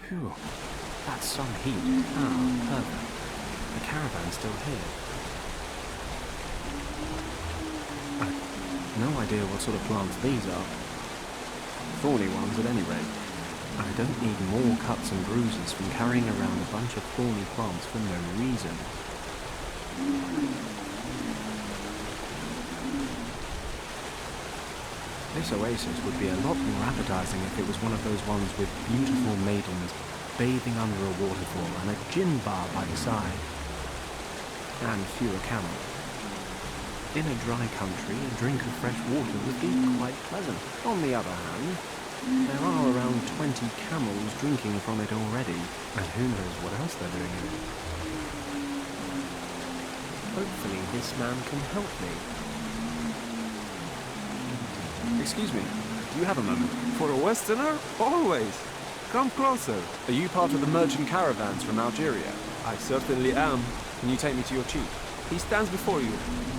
Phew, that's some heat. Ah, perfect. The caravan's still here. I've no idea what sort of plants these are. Thorny ones at any rate. I don't need more cuts and bruises from carrying around a bunch of thorny plants for no reason. This oasis would be a lot more appetizing if it was one of those ones with beautiful maidens bathing under a waterfall and a gin bar by the side. And fewer camels. In a dry country, a drink of fresh water would be quite pleasant. On the other hand, there are around 20 camels drinking from it already, and who knows what else they're doing in it. Hopefully this man can help me. Excuse me, do you have a moment? For a Westerner? Always. Come closer. Are you part of the merchant caravans from Algeria? I certainly am. Can you take me to your chief? He stands before you.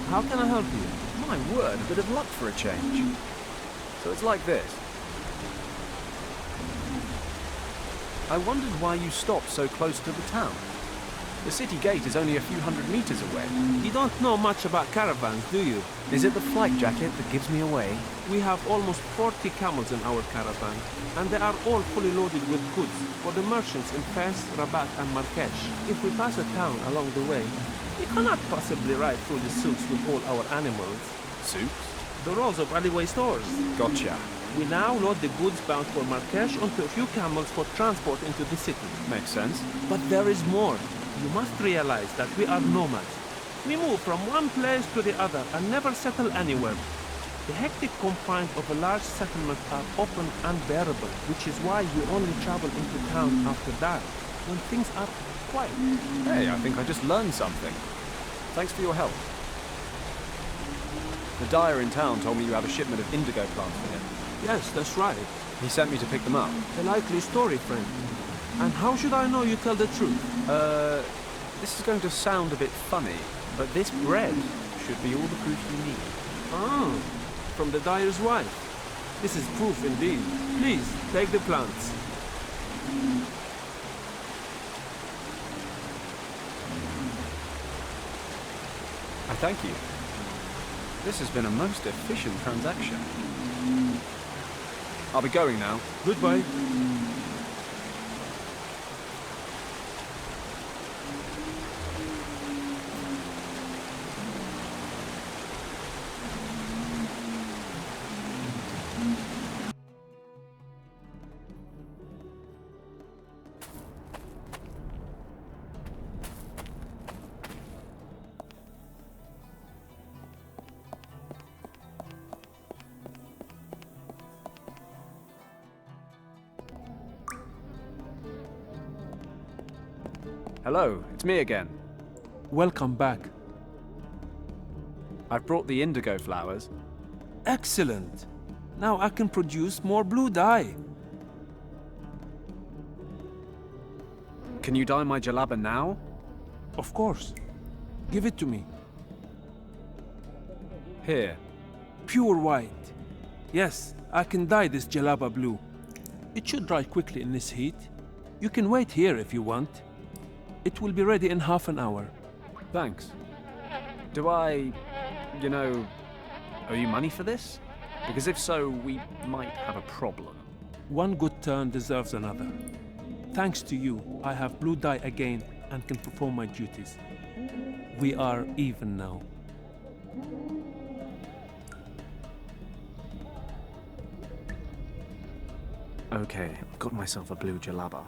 How can I help you? My word, a bit of luck for a change. So it's like this. I wondered why you stopped so close to the town. The city gate is only a few hundred meters away. You don't know much about caravans, do you? Is it the flight jacket that gives me away? We have almost 40 camels in our caravan, and they are all fully loaded with goods for the merchants in Fez, Rabat and Marrakesh. If we pass a town along the way, we cannot possibly ride through the souks with all our animals. Souks? The rows of alleyway stores. Gotcha. We now load the goods bound for Marrakesh onto a few camels for transport into the city. Makes sense. But there is more. You must realize that we are nomads. We move from one place to the other and never settle anywhere. The hectic confines of a large settlement are often unbearable, which is why we only travel into town after dark, when things are quiet. Hey, I think I just learned something. Thanks for your help. The dyer in town told me you have a shipment of indigo plants for him. Yes, that's right. He sent me to pick them up. A likely story, friend. And how should I know you tell the truth? This is going to sound a bit funny, but this bread should be all the proof you need. Ah, from the dyer's wife. This is proof indeed. Please, take the plants. I thank you. This has been a most efficient transaction. I'll be going now. Goodbye. Hello, it's me again. Welcome back. I've brought the indigo flowers. Excellent. Now I can produce more blue dye. Can you dye my jalaba now? Of course. Give it to me. Here. Pure white. Yes, I can dye this jalaba blue. It should dry quickly in this heat. You can wait here if you want. It will be ready in half an hour. Thanks. Do I, owe you money for this? Because if so, we might have a problem. One good turn deserves another. Thanks to you, I have blue dye again and can perform my duties. We are even now. Okay, I've got myself a blue jalaba.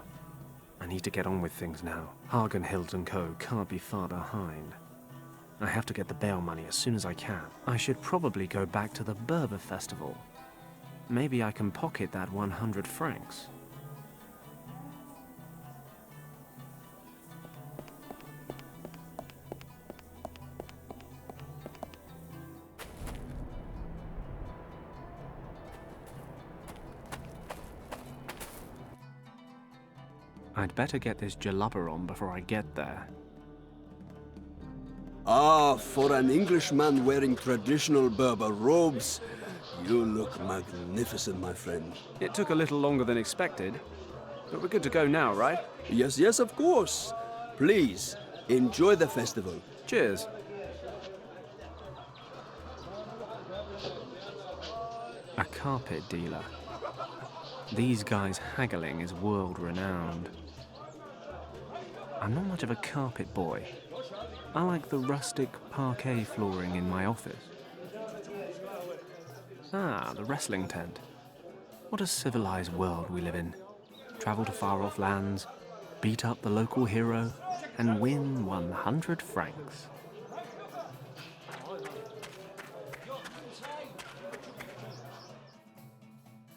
I need to get on with things now. Hagen, Hild & Co. can't be far behind. I have to get the bail money as soon as I can. I should probably go back to the Berber festival. Maybe I can pocket that 100 francs. I'd better get this jalaba on before I get there. Ah, for an Englishman wearing traditional Berber robes, you look magnificent, my friend. It took a little longer than expected, but we're good to go now, right? Yes, yes, of course. Please, enjoy the festival. Cheers. A carpet dealer. These guys haggling is world-renowned. I'm not much of a carpet boy. I like the rustic parquet flooring in my office. Ah, the wrestling tent. What a civilized world we live in. Travel to far-off lands, beat up the local hero, and win 100 francs.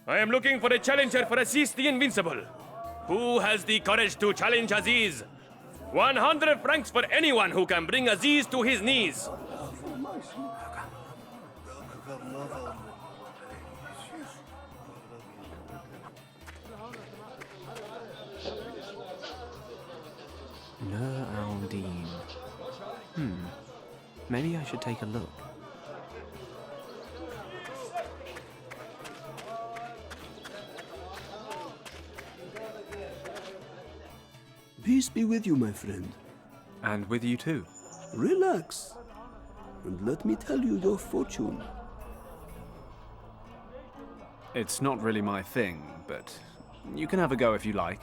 I am looking for a challenger for Aziz the Invincible. Who has the courage to challenge Aziz? 100 francs for anyone who can bring Aziz to his knees. Nur al-Din. Maybe I should take a look. Peace be with you, my friend. And with you too. Relax, and let me tell you your fortune. It's not really my thing, but you can have a go if you like.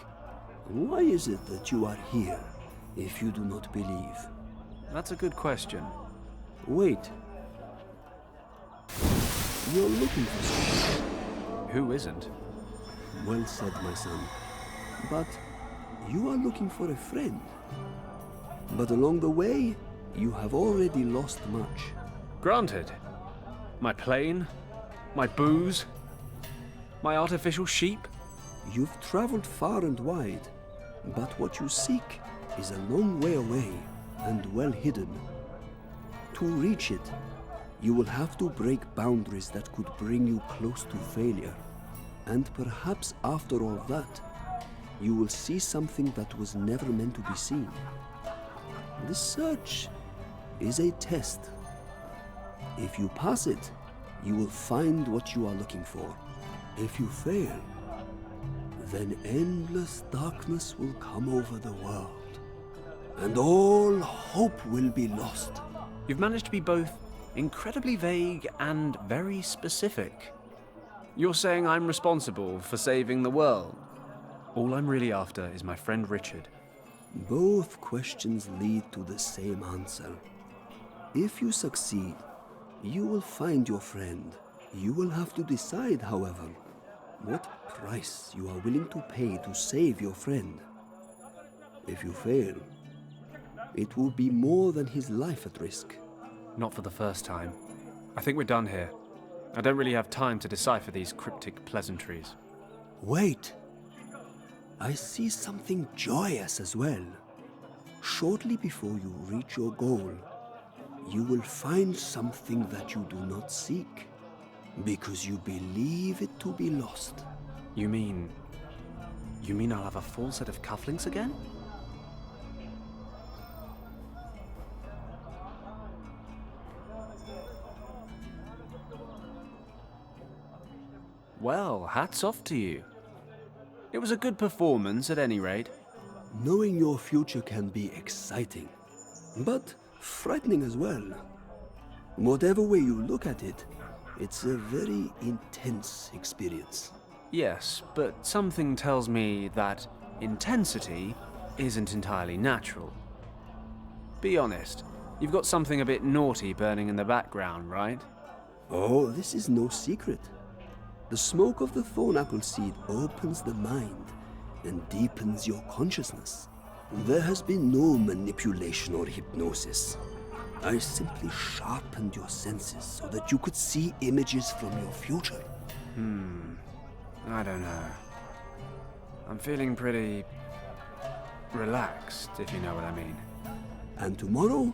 Why is it that you are here, if you do not believe? That's a good question. Wait. You're looking for something. Who isn't? Well said, my son. But you are looking for a friend. But along the way, you have already lost much. Granted. My plane, my booze, my artificial sheep. You've traveled far and wide, but what you seek is a long way away and well hidden. To reach it, you will have to break boundaries that could bring you close to failure. And perhaps after all that, you will see something that was never meant to be seen. The search is a test. If you pass it, you will find what you are looking for. If you fail, then endless darkness will come over the world, and all hope will be lost. You've managed to be both incredibly vague and very specific. You're saying I'm responsible for saving the world. All I'm really after is my friend Richard. Both questions lead to the same answer. If you succeed, you will find your friend. You will have to decide, however, what price you are willing to pay to save your friend. If you fail, it will be more than his life at risk. Not for the first time. I think we're done here. I don't really have time to decipher these cryptic pleasantries. Wait! I see something joyous as well. Shortly before you reach your goal, you will find something that you do not seek, because you believe it to be lost. You mean I'll have a full set of cufflinks again? Well, hats off to you. It was a good performance at any rate. Knowing your future can be exciting, but frightening as well. Whatever way you look at it, it's a very intense experience. Yes, but something tells me that intensity isn't entirely natural. Be honest, you've got something a bit naughty burning in the background, right? Oh, this is no secret. The smoke of the thorn apple seed opens the mind and deepens your consciousness. There has been no manipulation or hypnosis. I simply sharpened your senses so that you could see images from your future. I don't know. I'm feeling pretty relaxed, if you know what I mean. And tomorrow,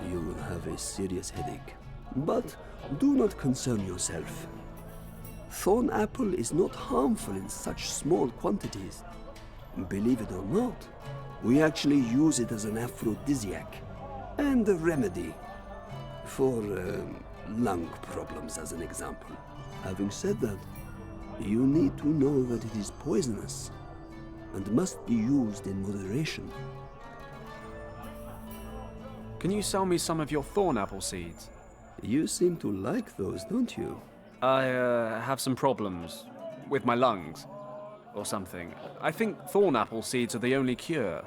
you will have a serious headache. But do not concern yourself. Thorn apple is not harmful in such small quantities. Believe it or not, we actually use it as an aphrodisiac. and a remedy for lung problems, as an example. Having said that, you need to know that it is poisonous and must be used in moderation. Can you sell me some of your thorn apple seeds? You seem to like those, don't you? I have some problems with my lungs or something. I think thorn apple seeds are the only cure.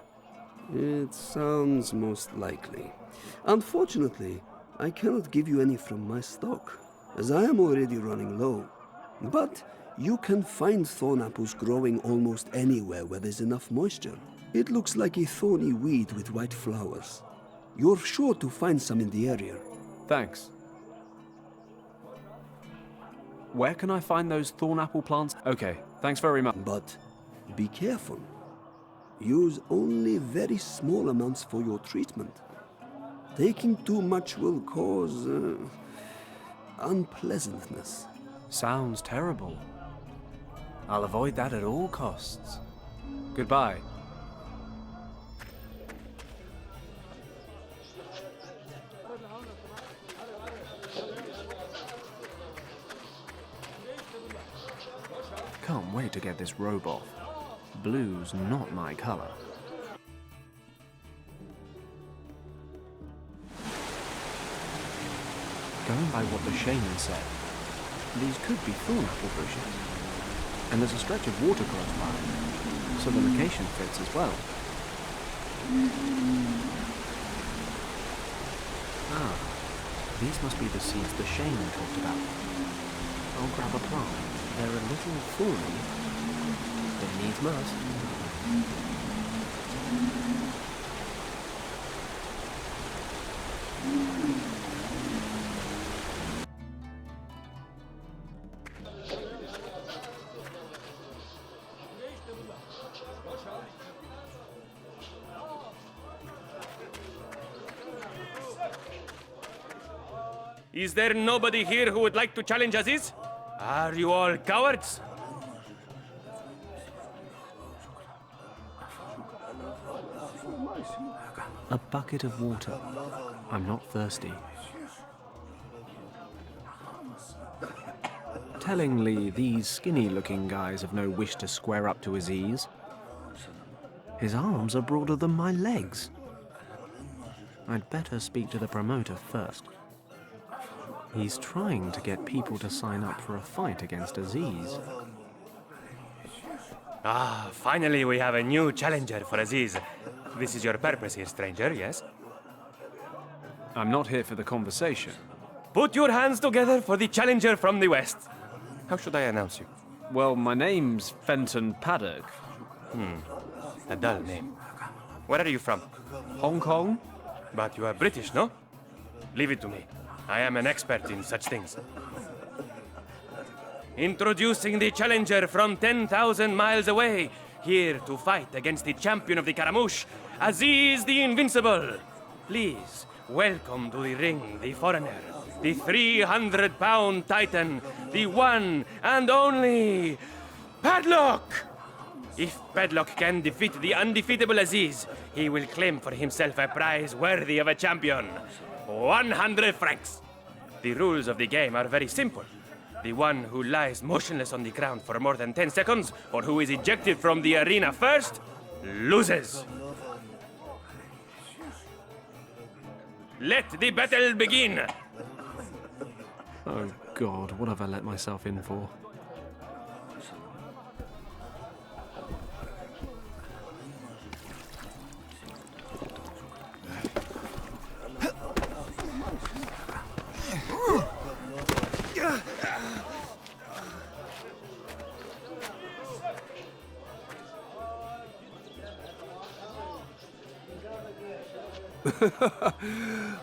It sounds most likely. Unfortunately, I cannot give you any from my stock, as I am already running low. But you can find thorn apples growing almost anywhere where there's enough moisture. It looks like a thorny weed with white flowers. You're sure to find some in the area. Thanks. Where can I find those thorn apple plants? Okay, thanks very much. But be careful. Use only very small amounts for your treatment. Taking too much will cause unpleasantness. Sounds terrible. I'll avoid that at all costs. Goodbye. Can't wait to get this robe off. Blue's not my color. Going by what the shaman said, these could be thorn apple bushes. And there's a stretch of water close by, so the location fits as well. Ah, these must be the seeds the shaman talked about. I'll grab a plant. They're a little thorny. It needs must. Is there nobody here who would like to challenge Aziz? Are you all cowards? A bucket of water. I'm not thirsty. Tellingly, these skinny-looking guys have no wish to square up to Aziz. His arms are broader than my legs. I'd better speak to the promoter first. He's trying to get people to sign up for a fight against Aziz. Ah, finally we have a new challenger for Aziz. This is your purpose here, stranger, yes? I'm not here for the conversation. Put your hands together for the challenger from the west. How should I announce you? Well, my name's Fenton Paddock. A dull name. Where are you from? Hong Kong? But you are British, no? Leave it to me. I am an expert in such things. Introducing the challenger from 10,000 miles away, here to fight against the champion of the Caramouche, Aziz the Invincible. Please, welcome to the ring, the foreigner, the 300-pound titan, the one and only Padlock! If Padlock can defeat the undefeatable Aziz, he will claim for himself a prize worthy of a champion. 100 francs. The rules of the game are very simple. The one who lies motionless on the ground for more than 10 seconds, or who is ejected from the arena first, loses. Let the battle begin! Oh God, what have I let myself in for?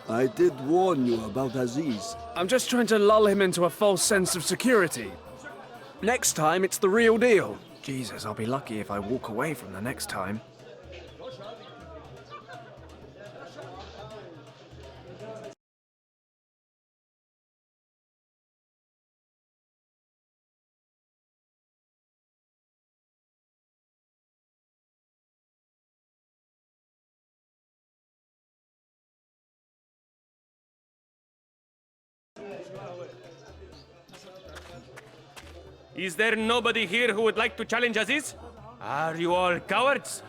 I did warn you about Aziz. I'm just trying to lull him into a false sense of security. Next time, it's the real deal. Jesus, I'll be lucky if I walk away from the next time. Is there nobody here who would like to challenge Aziz? Are you all cowards?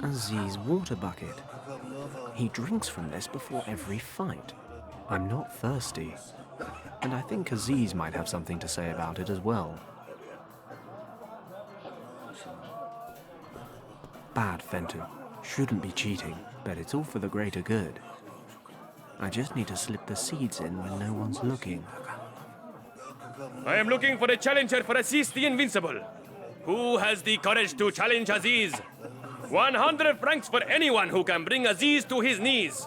Aziz water bucket. He drinks from this before every fight. I'm not thirsty. And I think Aziz might have something to say about it as well. Bad, Fenton. Shouldn't be cheating, but it's all for the greater good. I just need to slip the seeds in when no one's looking. I am looking for a challenger for Aziz the Invincible. Who has the courage to challenge Aziz? 100 francs for anyone who can bring Aziz to his knees.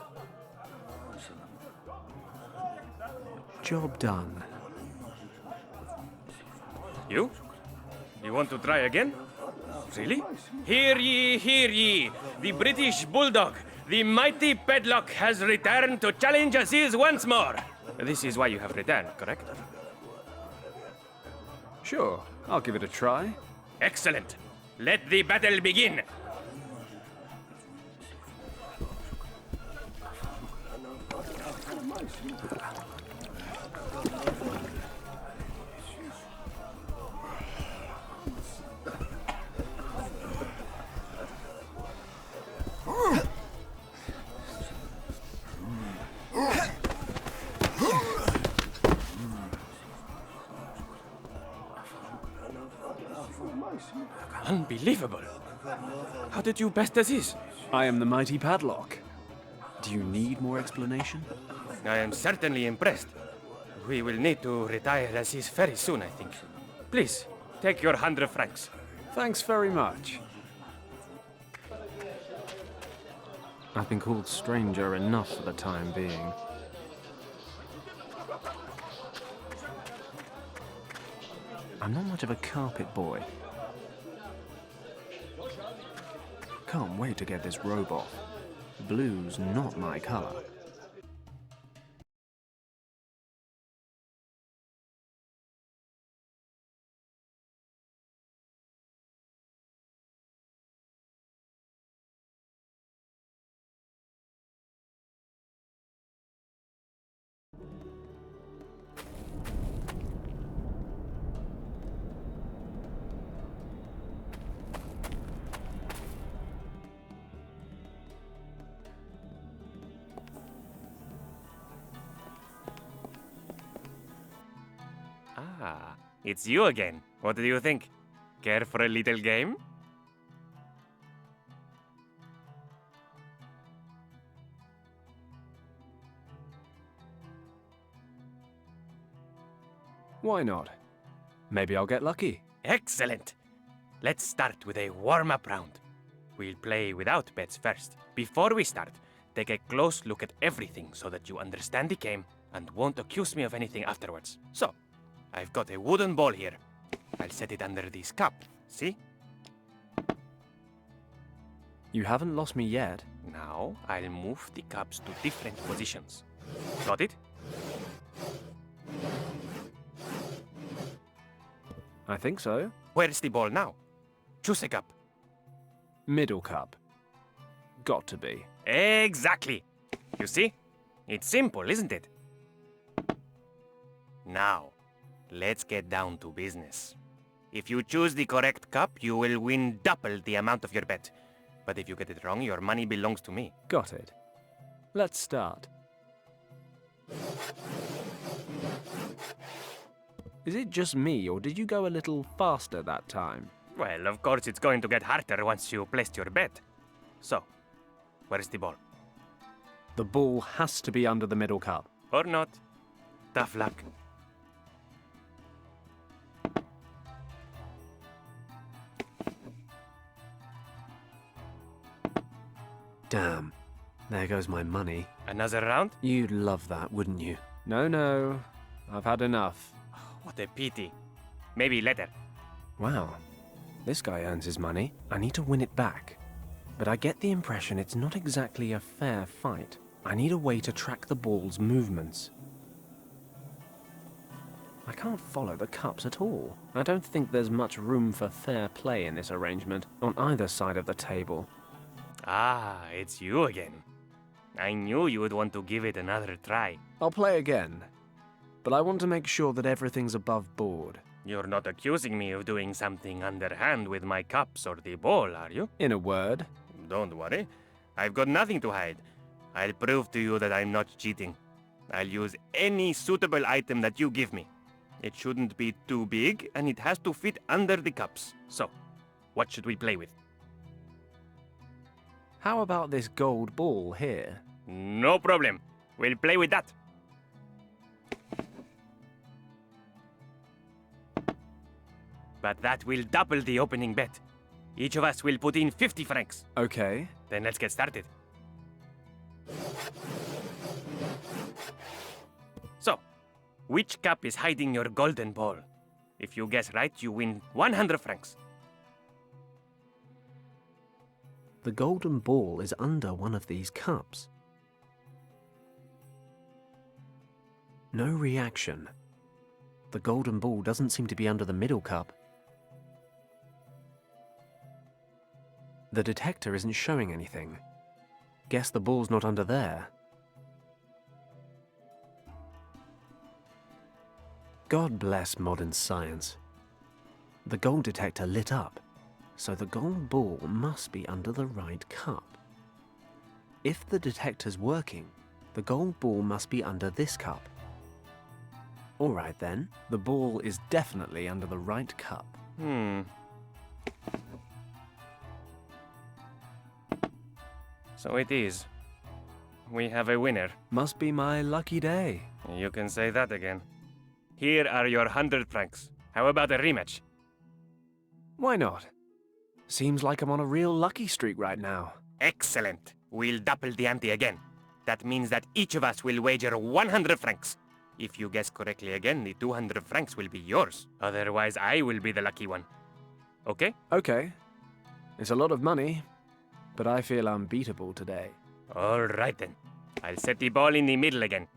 Job done. You? You want to try again? Really? Hear ye, hear ye! The British Bulldog, the mighty Pedlock, has returned to challenge Aziz once more. This is why you have returned, correct? Sure, I'll give it a try. Excellent. Let the battle begin. Unbelievable. How did you best Aziz? I am the mighty Padlock. Do you need more explanation? I am certainly impressed. We will need to retire Aziz very soon, I think. Please, take your 100 francs. Thanks very much. I've been called stranger enough for the time being. I'm not much of a carpet boy. Can't wait to get this robe off. Blue's not my color. Ah, it's you again. What do you think? Care for a little game? Why not? Maybe I'll get lucky. Excellent! Let's start with a warm-up round. We'll play without bets first. Before we start, take a close look at everything so that you understand the game and won't accuse me of anything afterwards. So, I've got a wooden ball here. I'll set it under this cup. See? You haven't lost me yet. Now, I'll move the cups to different positions. Got it? I think so. Where's the ball now? Choose a cup. Middle cup. Got to be. Exactly. You see? It's simple, isn't it? Now, let's get down to business. If you choose the correct cup, you will win double the amount of your bet. But if you get it wrong, your money belongs to me. Got it. Let's start. Is it just me, or did you go a little faster that time? Well, of course it's going to get harder once you placed your bet. So, where's the ball? The ball has to be under the middle cup. Or not. Tough luck. Damn. There goes my money. Another round? You'd love that, wouldn't you? No. I've had enough. What a pity. Maybe later. Wow. This guy earns his money. I need to win it back. But I get the impression it's not exactly a fair fight. I need a way to track the ball's movements. I can't follow the cups at all. I don't think there's much room for fair play in this arrangement, on either side of the table. Ah, it's you again. I knew you would want to give it another try. I'll play again. But I want to make sure that everything's above board. You're not accusing me of doing something underhand with my cups or the ball, are you? In a word, Don't worry. I've got nothing to hide. I'll prove to you that I'm not cheating. I'll use any suitable item that you give me. It shouldn't be too big, and it has to fit under the cups. So, what should we play with? how about this gold ball here? No problem. We'll play with that. But that will double the opening bet. Each of us will put in 50 francs. Okay. Then let's get started. So, which cup is hiding your golden ball? If you guess right, you win 100 francs. The golden ball is under one of these cups. No reaction. The golden ball doesn't seem to be under the middle cup. The detector isn't showing anything. Guess the ball's not under there. God bless modern science. The gold detector lit up, so the gold ball must be under the right cup. If the detector's working, the gold ball must be under this cup. All right then, the ball is definitely under the right cup. So it is. We have a winner. Must be my lucky day. You can say that again. Here are your 100 francs. How about a rematch? Why not? Seems like I'm on a real lucky streak right now. Excellent. We'll double the ante again. That means that each of us will wager 100 francs. If you guess correctly again, the 200 francs will be yours. Otherwise, I will be the lucky one. Okay? Okay. It's a lot of money, but I feel unbeatable today. All right then. I'll set the ball in the middle again.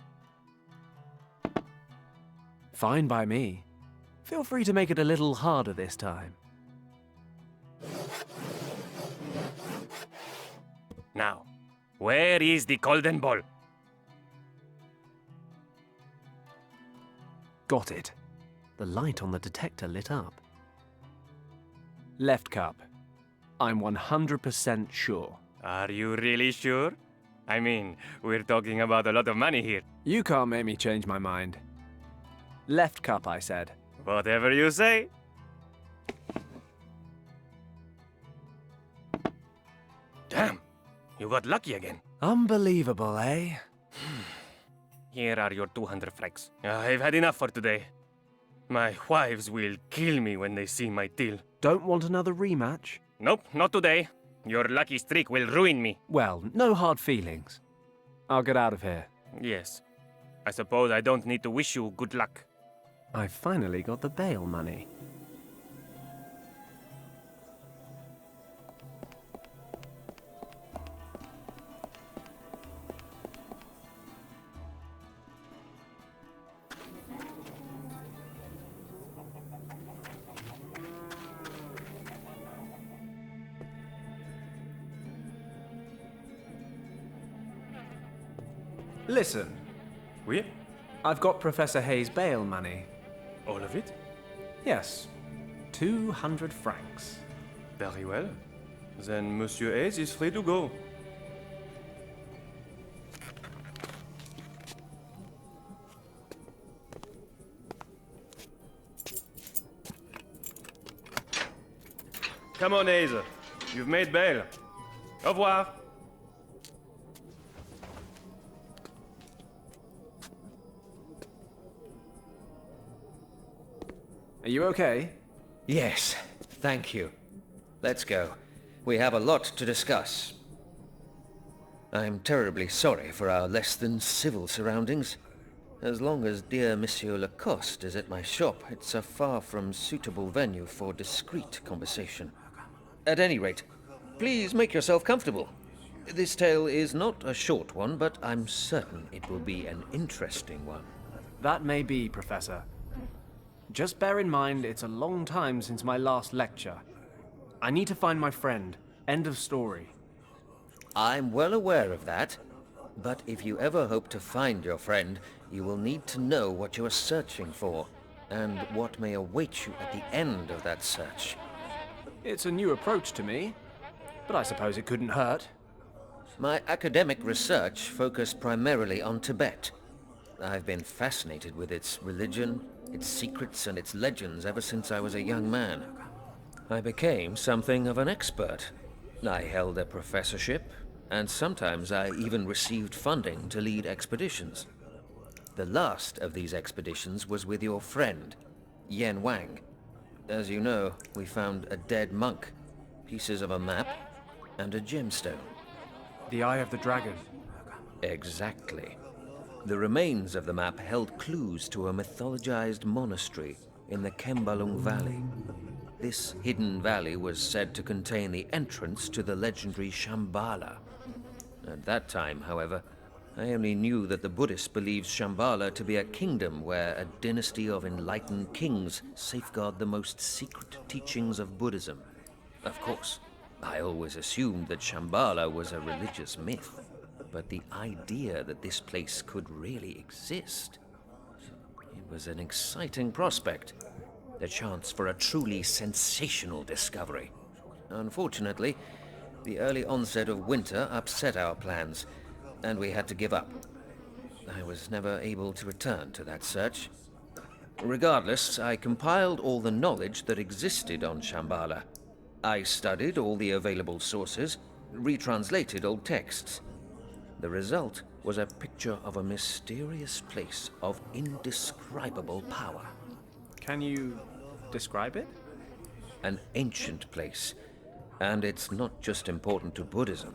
Fine by me. Feel free to make it a little harder this time. Now, where is the golden ball? Got it. The light on the detector lit up. Left cup. I'm 100% sure. Are you really sure? I mean, we're talking about a lot of money here. You can't make me change my mind. Left cup, I said. Whatever you say. Damn, you got lucky again. Unbelievable, eh? Here are your 200 francs. I've had enough for today. My wives will kill me when they see my till. Don't want another rematch? Nope, not today. Your lucky streak will ruin me. Well, no hard feelings. I'll get out of here. Yes. I suppose I don't need to wish you good luck. I finally got the bail money. Listen, Oui? I've got Professor Hayes' bail money. All of it? Yes, 200 francs. Very well. Then Monsieur Hayes is free to go. Come on, Hayes. You've made bail. Au revoir. Are you okay? Yes, thank you. Let's go. We have a lot to discuss. I'm terribly sorry for our less than civil surroundings. As long as dear Monsieur Lacoste is at my shop, it's a far from suitable venue for discreet conversation. At any rate, please make yourself comfortable. This tale is not a short one, but I'm certain it will be an interesting one. That may be, Professor. Just bear in mind it's a long time since my last lecture. I need to find my friend. End of story. I'm well aware of that. But if you ever hope to find your friend, you will need to know what you are searching for, and what may await you at the end of that search. It's a new approach to me, but I suppose it couldn't hurt. My academic research focused primarily on Tibet. I've been fascinated with its religion, its secrets, and its legends ever since I was a young man. I became something of an expert. I held a professorship, and sometimes I even received funding to lead expeditions. The last of these expeditions was with your friend, Yen Wang. As you know, we found a dead monk, pieces of a map, and a gemstone. The Eye of the Dragon. Exactly. The remains of the map held clues to a mythologized monastery in the Kembalung Valley. This hidden valley was said to contain the entrance to the legendary Shambhala. At that time, however, I only knew that the Buddhists believed Shambhala to be a kingdom where a dynasty of enlightened kings safeguard the most secret teachings of Buddhism. Of course, I always assumed that Shambhala was a religious myth, but the idea that this place could really exist, it was an exciting prospect, the chance for a truly sensational discovery. Unfortunately, the early onset of winter upset our plans, and we had to give up. I was never able to return to that search. Regardless, I compiled all the knowledge that existed on Shambhala. I studied all the available sources, retranslated old texts. The result was a picture of a mysterious place of indescribable power. Can you describe it? An ancient place. And it's not just important to Buddhism.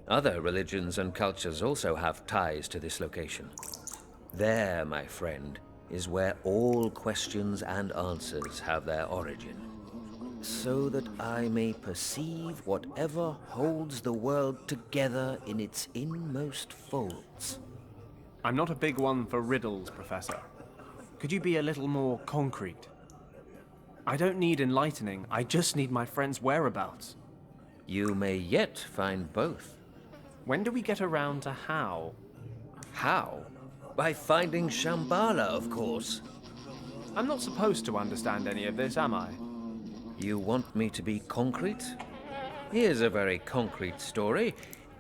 Other religions and cultures also have ties to this location. There, my friend, is where all questions and answers have their origin. So that I may perceive whatever holds the world together in its inmost folds. I'm not a big one for riddles, Professor. Could you be a little more concrete? I don't need enlightening, I just need my friend's whereabouts. You may yet find both. When do we get around to how? How? By finding Shambhala, of course. I'm not supposed to understand any of this, am I? You want me to be concrete? Here's a very concrete story.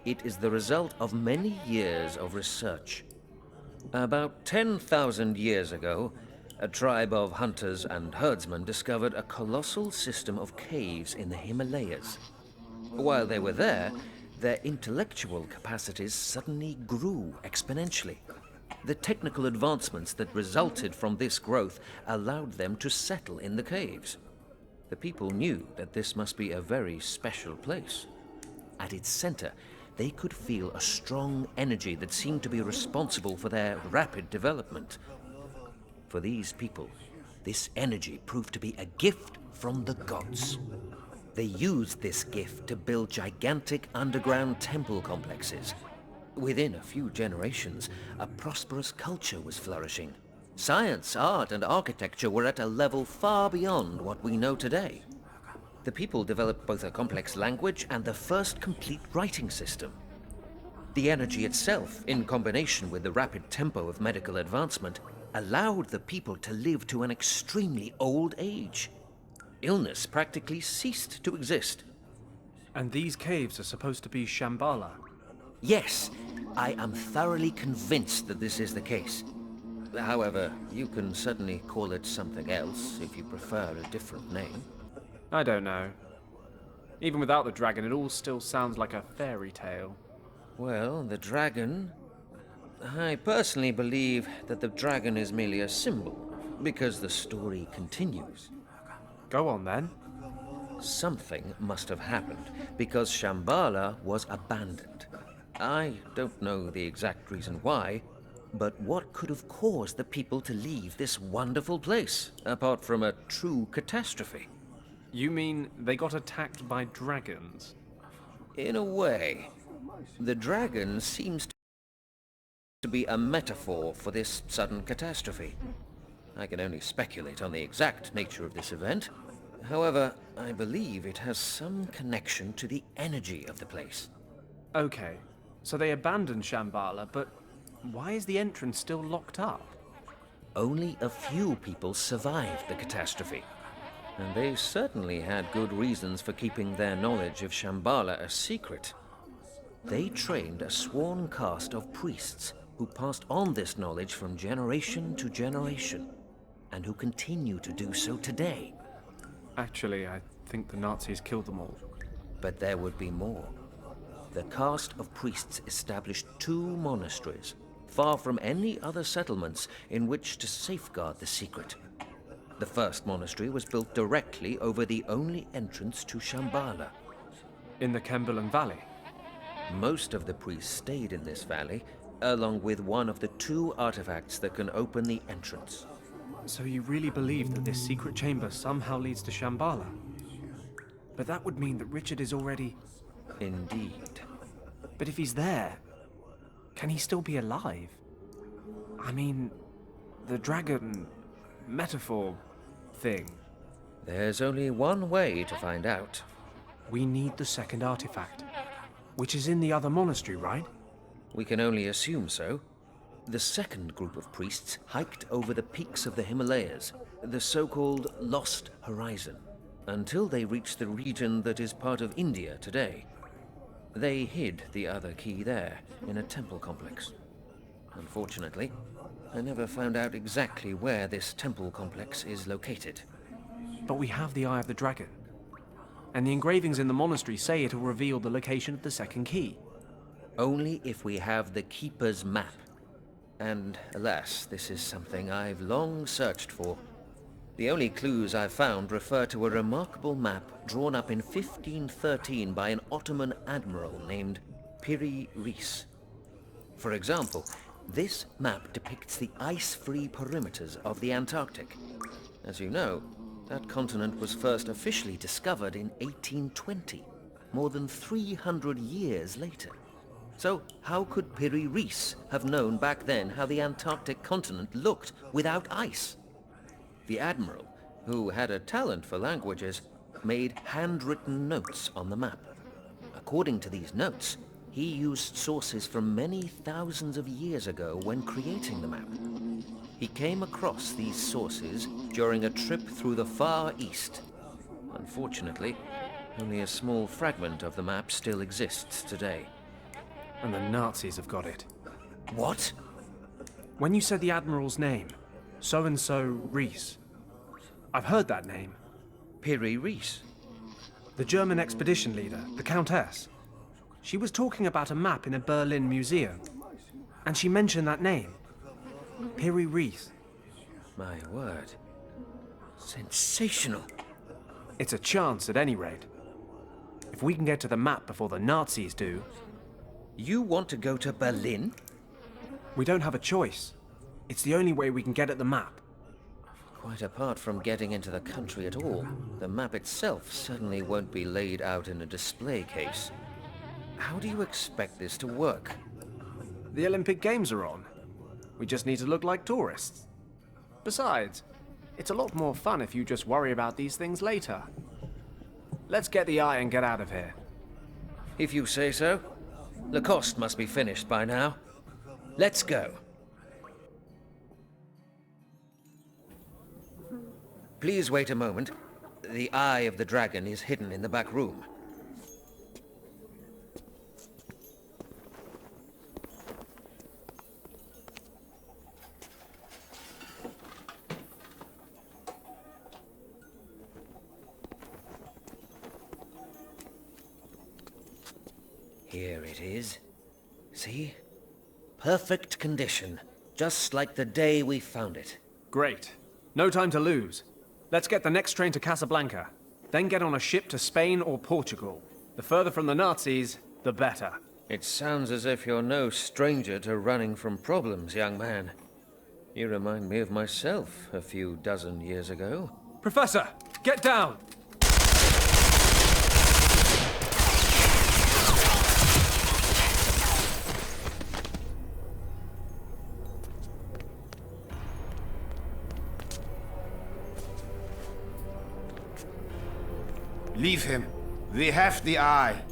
It is the result of many years of research. About 10,000 years ago, a tribe of hunters and herdsmen discovered a colossal system of caves in the Himalayas. While they were there, their intellectual capacities suddenly grew exponentially. The technical advancements that resulted from this growth allowed them to settle in the caves. The people knew that this must be a very special place. At its center, they could feel a strong energy that seemed to be responsible for their rapid development. For these people, this energy proved to be a gift from the gods. They used this gift to build gigantic underground temple complexes. Within a few generations, a prosperous culture was flourishing. Science, art, and architecture were at a level far beyond what we know today. The people developed both a complex language and the first complete writing system. The energy itself, in combination with the rapid tempo of medical advancement, allowed the people to live to an extremely old age. Illness practically ceased to exist. And these caves are supposed to be Shambhala? Yes, I am thoroughly convinced that this is the case. However, you can certainly call it something else if you prefer a different name. I don't know. Even without the dragon, it all still sounds like a fairy tale. Well, the dragon... I personally believe that the dragon is merely a symbol, because the story continues. Go on, then. Something must have happened, because Shambhala was abandoned. I don't know the exact reason why, but what could have caused the people to leave this wonderful place, apart from a true catastrophe? You mean they got attacked by dragons? In a way. The dragon seems to be a metaphor for this sudden catastrophe. I can only speculate on the exact nature of this event. However, I believe it has some connection to the energy of the place. Okay, so they abandoned Shambhala, but why is the entrance still locked up? Only a few people survived the catastrophe, and they certainly had good reasons for keeping their knowledge of Shambhala a secret. They trained a sworn caste of priests who passed on this knowledge from generation to generation, and who continue to do so today. Actually, I think the Nazis killed them all. But there would be more. The caste of priests established 2 monasteries, far from any other settlements in which to safeguard the secret. The first monastery was built directly over the only entrance to Shambhala. In the Cumberland Valley? Most of the priests stayed in this valley, along with one of the 2 artifacts that can open the entrance. So you really believe that this secret chamber somehow leads to Shambhala? But that would mean that Richard is already... Indeed. But if he's there, can he still be alive? I mean, the dragon metaphor thing. There's only one way to find out. We need the second artifact, which is in the other monastery, right? We can only assume so. The second group of priests hiked over the peaks of the Himalayas, the so-called Lost Horizon, until they reached the region that is part of India today. They hid the other key there, in a temple complex. Unfortunately, I never found out exactly where this temple complex is located. But we have the Eye of the Dragon, and the engravings in the monastery say it'll reveal the location of the second key. Only if we have the Keeper's map. And alas, this is something I've long searched for. The only clues I've found refer to a remarkable map drawn up in 1513 by an Ottoman admiral named Piri Reis. For example, this map depicts the ice-free perimeters of the Antarctic. As you know, that continent was first officially discovered in 1820, more than 300 years later. So how could Piri Reis have known back then how the Antarctic continent looked without ice? The admiral, who had a talent for languages, made handwritten notes on the map. According to these notes, he used sources from many thousands of years ago when creating the map. He came across these sources during a trip through the Far East. Unfortunately, only a small fragment of the map still exists today. And the Nazis have got it. What? When you said the Admiral's name, so-and-so Reis, I've heard that name. Piri Reis. The German expedition leader, the Countess. She was talking about a map in a Berlin museum, and she mentioned that name. Piri Reis. My word. Sensational. It's a chance at any rate. If we can get to the map before the Nazis do... You want to go to Berlin? We don't have a choice. It's the only way we can get at the map. Quite apart from getting into the country at all, the map itself certainly won't be laid out in a display case. How do you expect this to work? The Olympic Games are on. We just need to look like tourists. Besides, it's a lot more fun if you just worry about these things later. Let's get the eye and get out of here. If you say so. Lacoste must be finished by now. Let's go. Please wait a moment. The Eye of the Dragon is hidden in the back room. Here it is. See? Perfect condition, just like the day we found it. Great. No time to lose. Let's get the next train to Casablanca, then get on a ship to Spain or Portugal. The further from the Nazis, the better. It sounds as if you're no stranger to running from problems, young man. You remind me of myself a few dozen years ago. Professor, get down! Leave him. We have the eye.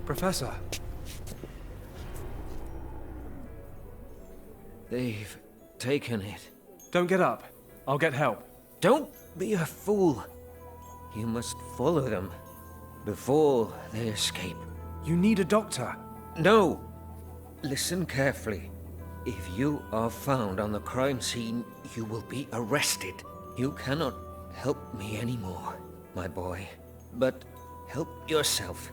Professor. They've taken it. Don't get up. I'll get help. Don't be a fool. You must follow them before they escape. You need a doctor. No! Listen carefully. If you are found on the crime scene, you will be arrested. You cannot help me anymore, my boy. But help yourself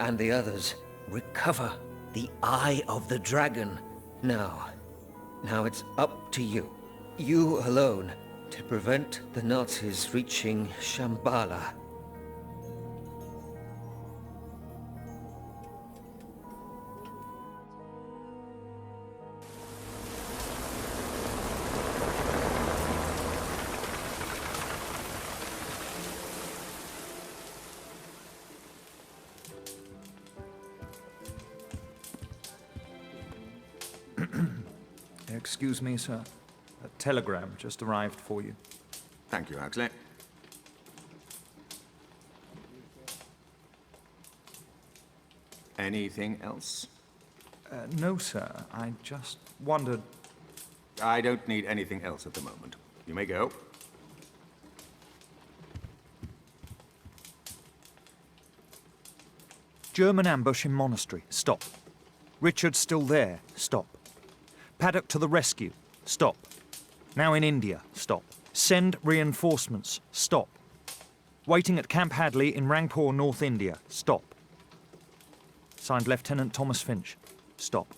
and the others recover the Eye of the Dragon. Now it's up to you. You alone, to prevent the Nazis reaching Shambhala. Excuse me, sir. A telegram just arrived for you. Thank you, Huxley. Anything else? No, sir. I just wondered... I don't need anything else at the moment. You may go. German ambush in monastery. Stop. Richard's still there. Stop. Paddock to the rescue. Stop. Now in India. Stop. Send reinforcements. Stop. Waiting at Camp Hadley in Rangpur, North India. Stop. Signed Lieutenant Thomas Finch. Stop.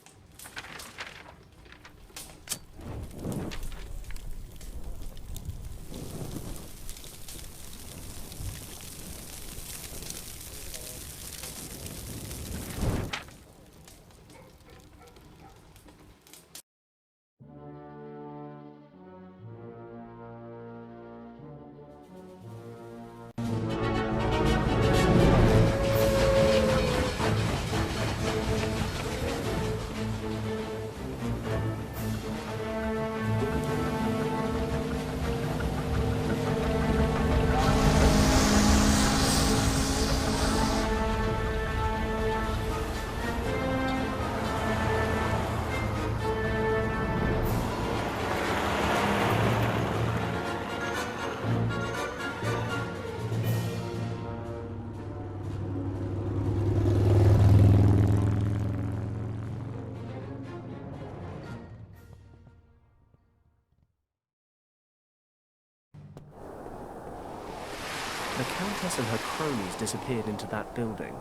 The Countess and her cronies disappeared into that building.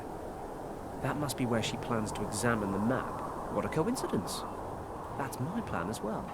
That must be where she plans to examine the map. What a coincidence. That's my plan as well.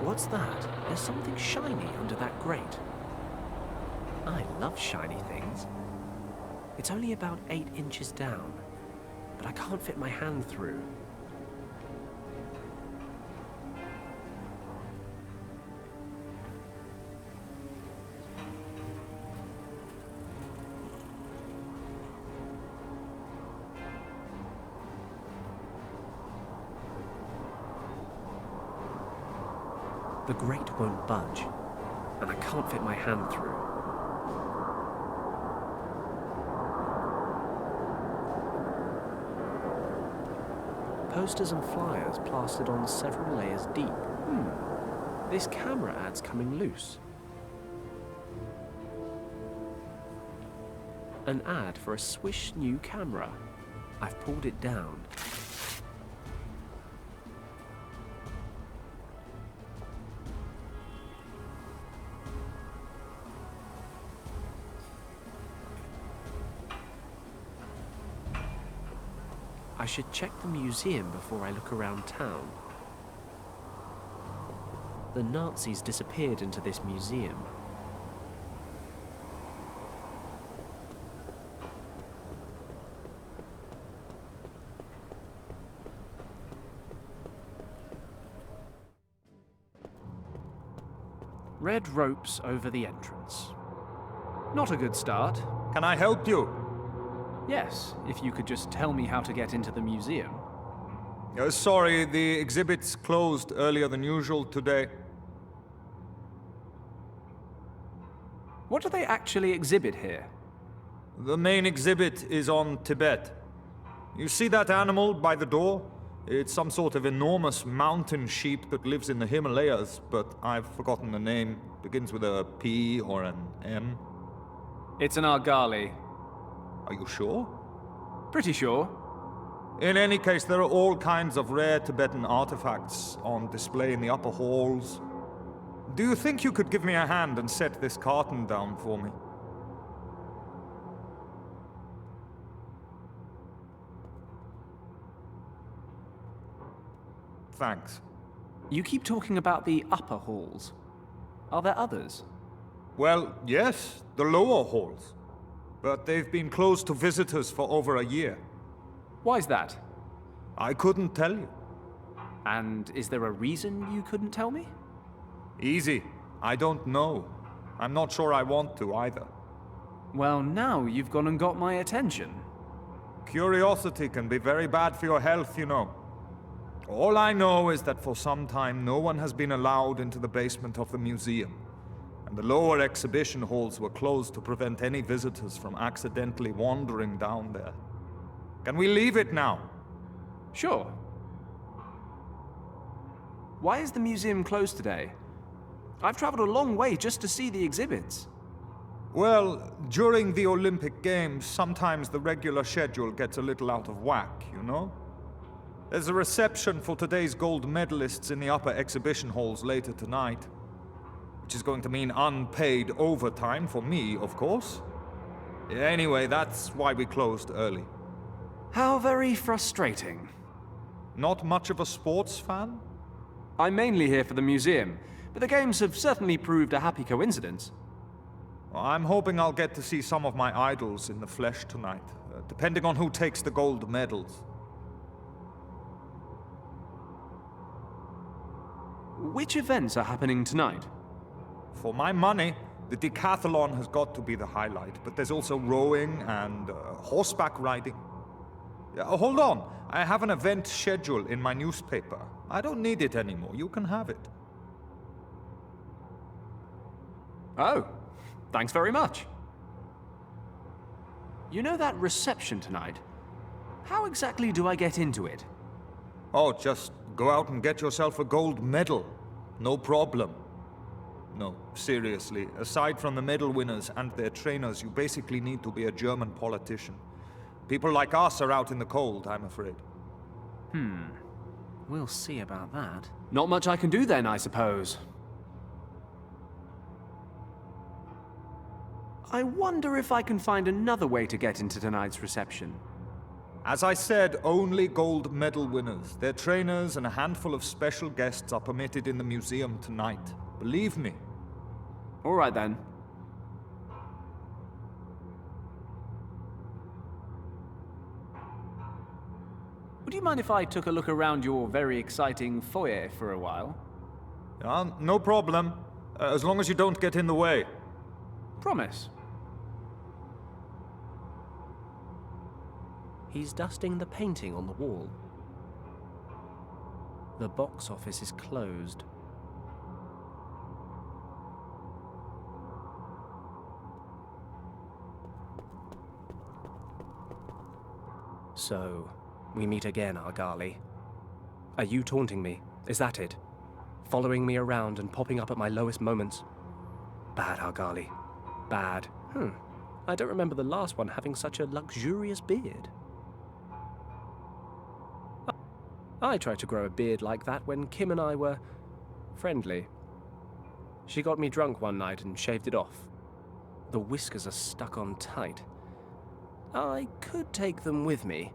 What's that? There's something shiny under that grate. I love shiny things. It's only about 8 inches down, but I can't fit my hand through. The grate won't budge, and I can't fit my hand through. Posters and flyers plastered on several layers deep. This camera ad's coming loose. An ad for a Swish new camera. I've pulled it down. I should check the museum before I look around town. The Nazis disappeared into this museum. Red ropes over the entrance. Not a good start. Can I help you? Yes, if you could just tell me how to get into the museum. Sorry, the exhibit's closed earlier than usual today. What do they actually exhibit here? The main exhibit is on Tibet. You see that animal by the door? It's some sort of enormous mountain sheep that lives in the Himalayas, but I've forgotten the name. Begins with a P or an M. It's an argali. Are you sure? Pretty sure. In any case, there are all kinds of rare Tibetan artifacts on display in the upper halls. Do you think you could give me a hand and set this carton down for me? Thanks. You keep talking about the upper halls. Are there others? Well, yes, the lower halls. But they've been closed to visitors for over a year. Why's that? I couldn't tell you. And is there a reason you couldn't tell me? Easy. I don't know. I'm not sure I want to either. Well, now you've gone and got my attention. Curiosity can be very bad for your health, you know. All I know is that for some time no one has been allowed into the basement of the museum, and the lower exhibition halls were closed to prevent any visitors from accidentally wandering down there. Can we leave it now? Sure. Why is the museum closed today? I've traveled a long way just to see the exhibits. Well, during the Olympic Games, sometimes the regular schedule gets a little out of whack, you know? There's a reception for today's gold medalists in the upper exhibition halls later tonight, which is going to mean unpaid overtime for me, of course. Anyway, that's why we closed early. How very frustrating. Not much of a sports fan? I'm mainly here for the museum, but the games have certainly proved a happy coincidence. I'm hoping I'll get to see some of my idols in the flesh tonight, depending on who takes the gold medals. Which events are happening tonight? For my money, the decathlon has got to be the highlight, but there's also rowing and horseback riding. Hold on, I have an event schedule in my newspaper. I don't need it anymore, you can have it. Oh, thanks very much. You know that reception tonight? How exactly do I get into it? Oh, just go out and get yourself a gold medal. No problem. No, seriously, aside from the medal winners and their trainers, you basically need to be a German politician. People like us are out in the cold, I'm afraid. We'll see about that. Not much I can do then, I suppose. I wonder if I can find another way to get into tonight's reception. As I said, only gold medal winners, their trainers, and a handful of special guests are permitted in the museum tonight. Believe me. All right then. Would you mind if I took a look around your very exciting foyer for a while? No problem. As long as you don't get in the way. Promise. He's dusting the painting on the wall. The box office is closed. So, we meet again, Argali. Are you taunting me? Is that it? Following me around and popping up at my lowest moments? Bad, Argali. Bad. I don't remember the last one having such a luxurious beard. I tried to grow a beard like that when Kim and I were friendly. She got me drunk one night and shaved it off. The whiskers are stuck on tight. I could take them with me,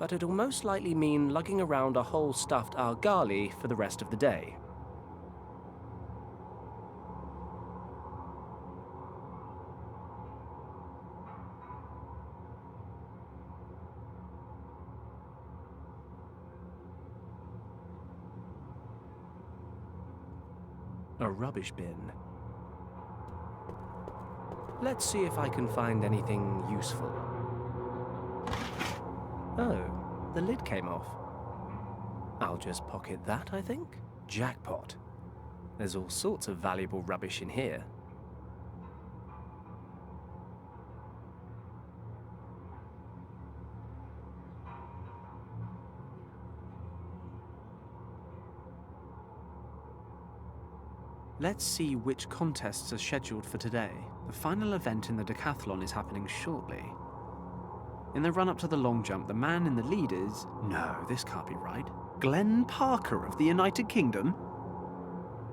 but it'll most likely mean lugging around a whole stuffed argali for the rest of the day. A rubbish bin. Let's see if I can find anything useful. Oh, the lid came off. I'll just pocket that, I think. Jackpot. There's all sorts of valuable rubbish in here. Let's see which contests are scheduled for today. The final event in the decathlon is happening shortly. In the run-up to the long jump, the man in the lead is... No, this can't be right. Glenn Parker of the United Kingdom?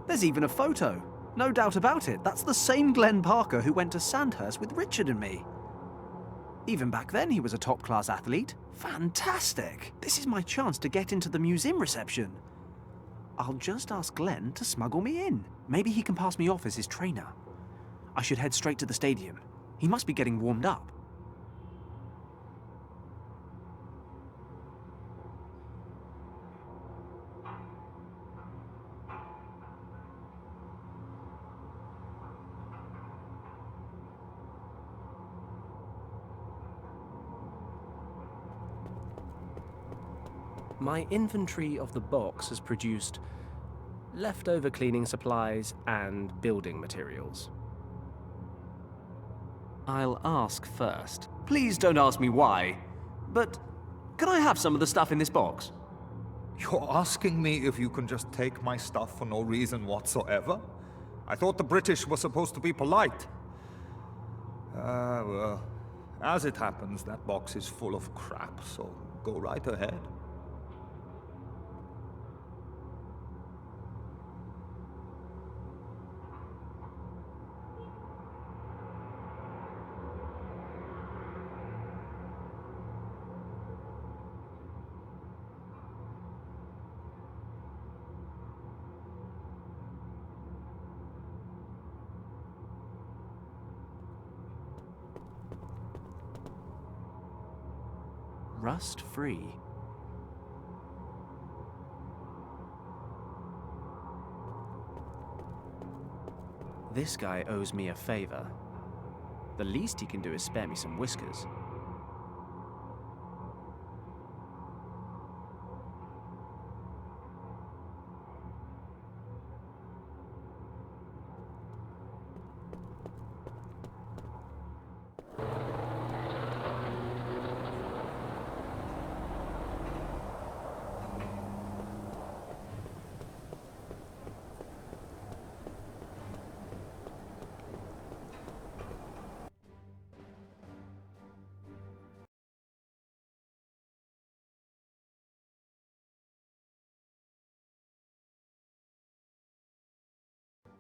There's even a photo. No doubt about it. That's the same Glenn Parker who went to Sandhurst with Richard and me. Even back then, he was a top-class athlete. Fantastic! This is my chance to get into the museum reception. I'll just ask Glenn to smuggle me in. Maybe he can pass me off as his trainer. I should head straight to the stadium. He must be getting warmed up. My inventory of the box has produced leftover cleaning supplies and building materials. I'll ask first. Please don't ask me why, but can I have some of the stuff in this box? You're asking me if you can just take my stuff for no reason whatsoever? I thought the British were supposed to be polite. Well, as it happens, that box is full of crap, so go right ahead. Rust-free. This guy owes me a favor. The least he can do is spare me some whiskers.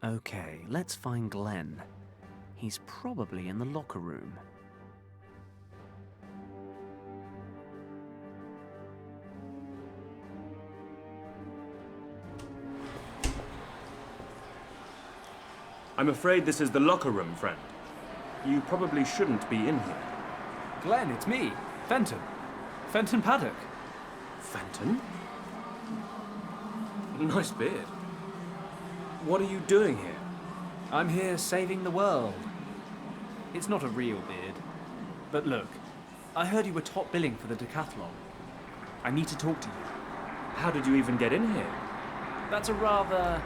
Okay, let's find Glenn. He's probably in the locker room. I'm afraid this is the locker room, friend. You probably shouldn't be in here. Glenn, it's me, Fenton. Fenton Paddock. Fenton? Nice beard. What are you doing here? I'm here saving the world. It's not a real beard. But look, I heard you were top billing for the decathlon. I need to talk to you. How did you even get in here? That's a rather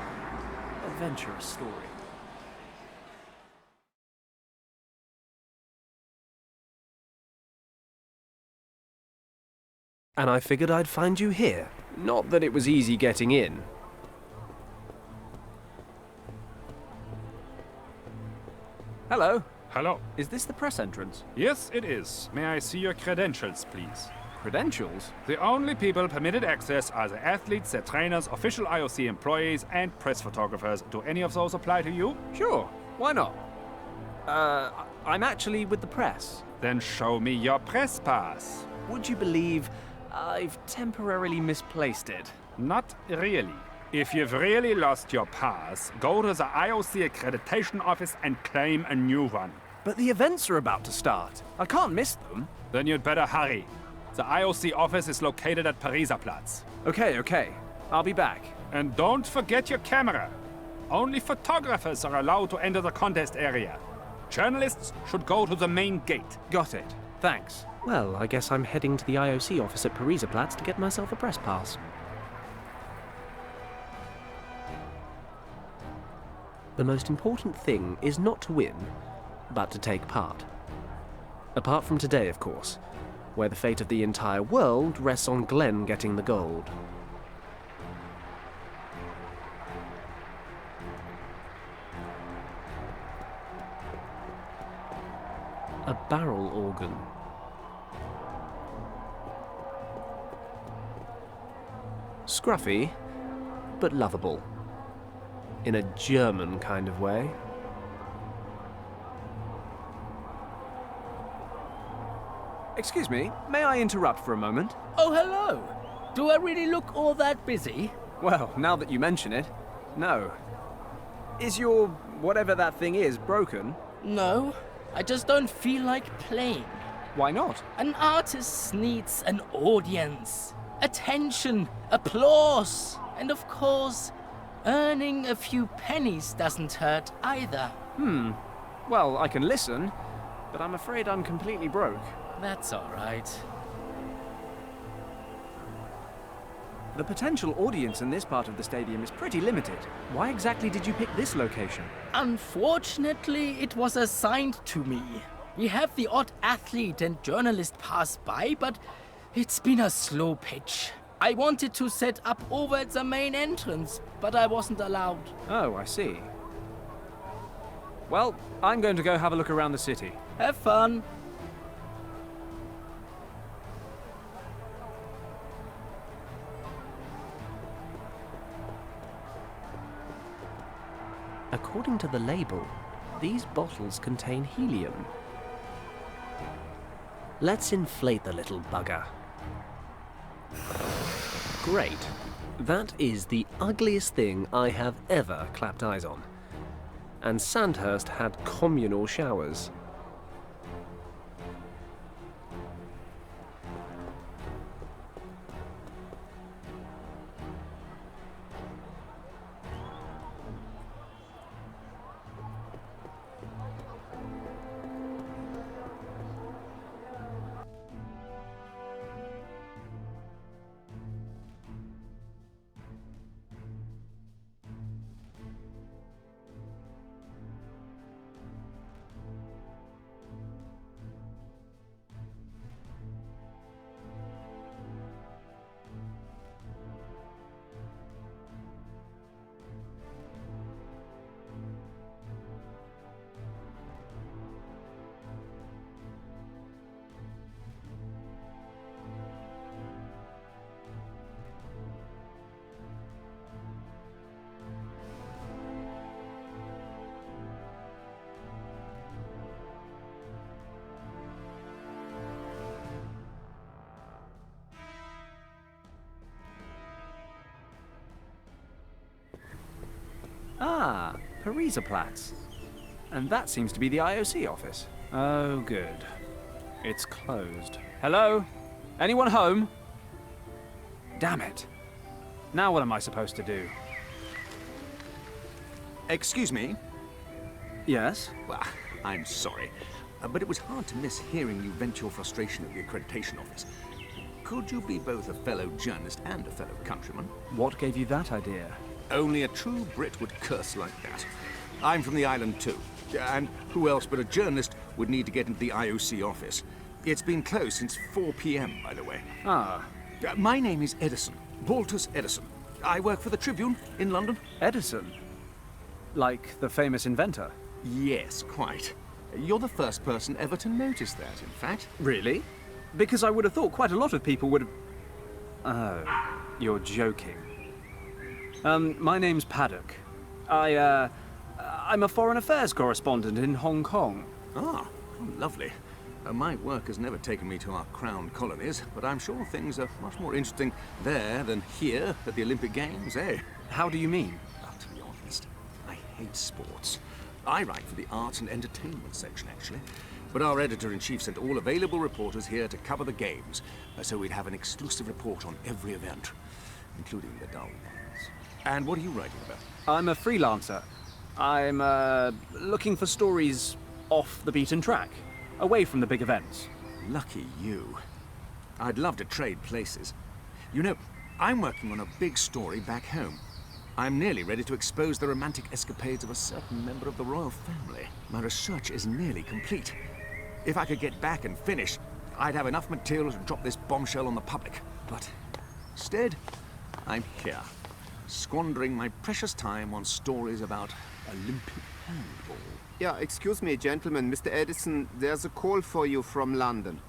adventurous story. And I figured I'd find you here. Not that it was easy getting in. Hello. Hello. Is this the press entrance? Yes, it is. May I see your credentials, please? Credentials? The only people permitted access are the athletes, their trainers, official IOC employees, and press photographers. Do any of those apply to you? Sure. Why not? I'm actually with the press. Then show me your press pass. Would you believe I've temporarily misplaced it. Not really. If you've really lost your pass, go to the IOC accreditation office and claim a new one. But the events are about to start. I can't miss them. Then you'd better hurry. The IOC office is located at Pariserplatz. Okay. I'll be back. And don't forget your camera. Only photographers are allowed to enter the contest area. Journalists should go to the main gate. Got it. Thanks. Well, I guess I'm heading to the IOC office at Pariserplatz to get myself a press pass. The most important thing is not to win, but to take part. Apart from today, of course, where the fate of the entire world rests on Glenn getting the gold. A barrel organ. Scruffy, but lovable. In a German kind of way. Excuse me, may I interrupt for a moment? Oh, hello. Do I really look all that busy? Well, now that you mention it, no. Is your whatever that thing is broken? No, I just don't feel like playing. Why not? An artist needs an audience, attention, applause, and of course, earning a few pennies doesn't hurt either. Well, I can listen, but I'm afraid I'm completely broke. That's all right. The potential audience in this part of the stadium is pretty limited. Why exactly did you pick this location? Unfortunately, it was assigned to me. We have the odd athlete and journalist pass by, but it's been a slow pitch. I wanted to set up over at the main entrance, but I wasn't allowed. Oh, I see. Well, I'm going to go have a look around the city. Have fun. According to the label, these bottles contain helium. Let's inflate the little bugger. Great. That is the ugliest thing I have ever clapped eyes on. And Sandhurst had communal showers. Ah, Pariserplatz. And that seems to be the IOC office. Oh, good. It's closed. Hello? Anyone home? Damn it. Now what am I supposed to do? Excuse me? Yes? Well, I'm sorry, but it was hard to miss hearing you vent your frustration at the accreditation office. Could you be both a fellow journalist and a fellow countryman? What gave you that idea? Only a true Brit would curse like that. I'm from the island too, and who else but a journalist would need to get into the IOC office? It's been closed since 4 p.m., by the way. Ah. My name is Edison, Waltus Edison. I work for the Tribune in London. Edison? Like the famous inventor? Yes, quite. You're the first person ever to notice that, in fact. Really? Because I would have thought quite a lot of people would have... Oh, you're joking. My name's Paddock. I'm a foreign affairs correspondent in Hong Kong. Ah, lovely. My work has never taken me to our crown colonies, but I'm sure things are much more interesting there than here at the Olympic Games, eh? How do you mean? Well, to be honest, I hate sports. I write for the arts and entertainment section, actually. But our editor-in-chief sent all available reporters here to cover the games, so we'd have an exclusive report on every event, including the dull ones. And what are you writing about? I'm a freelancer. I'm looking for stories off the beaten track, away from the big events. Lucky you. I'd love to trade places. You know, I'm working on a big story back home. I'm nearly ready to expose the romantic escapades of a certain member of the royal family. My research is nearly complete. If I could get back and finish, I'd have enough material to drop this bombshell on the public. But instead, I'm here, squandering my precious time on stories about Olympic handball. Yeah, excuse me, gentlemen. Mr. Edison, there's a call for you from London.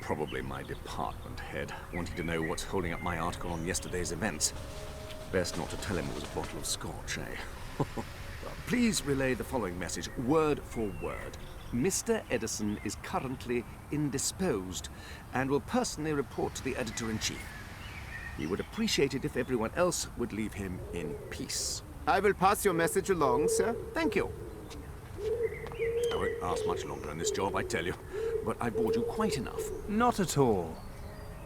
Probably my department head, wanting to know what's holding up my article on yesterday's events. Best not to tell him it was a bottle of scotch, eh? Please relay the following message, word for word. Mr. Edison is currently indisposed and will personally report to the editor-in-chief. He would appreciate it if everyone else would leave him in peace. I will pass your message along, sir. Thank you. I won't last much longer in this job, I tell you. But I bored you quite enough. Not at all.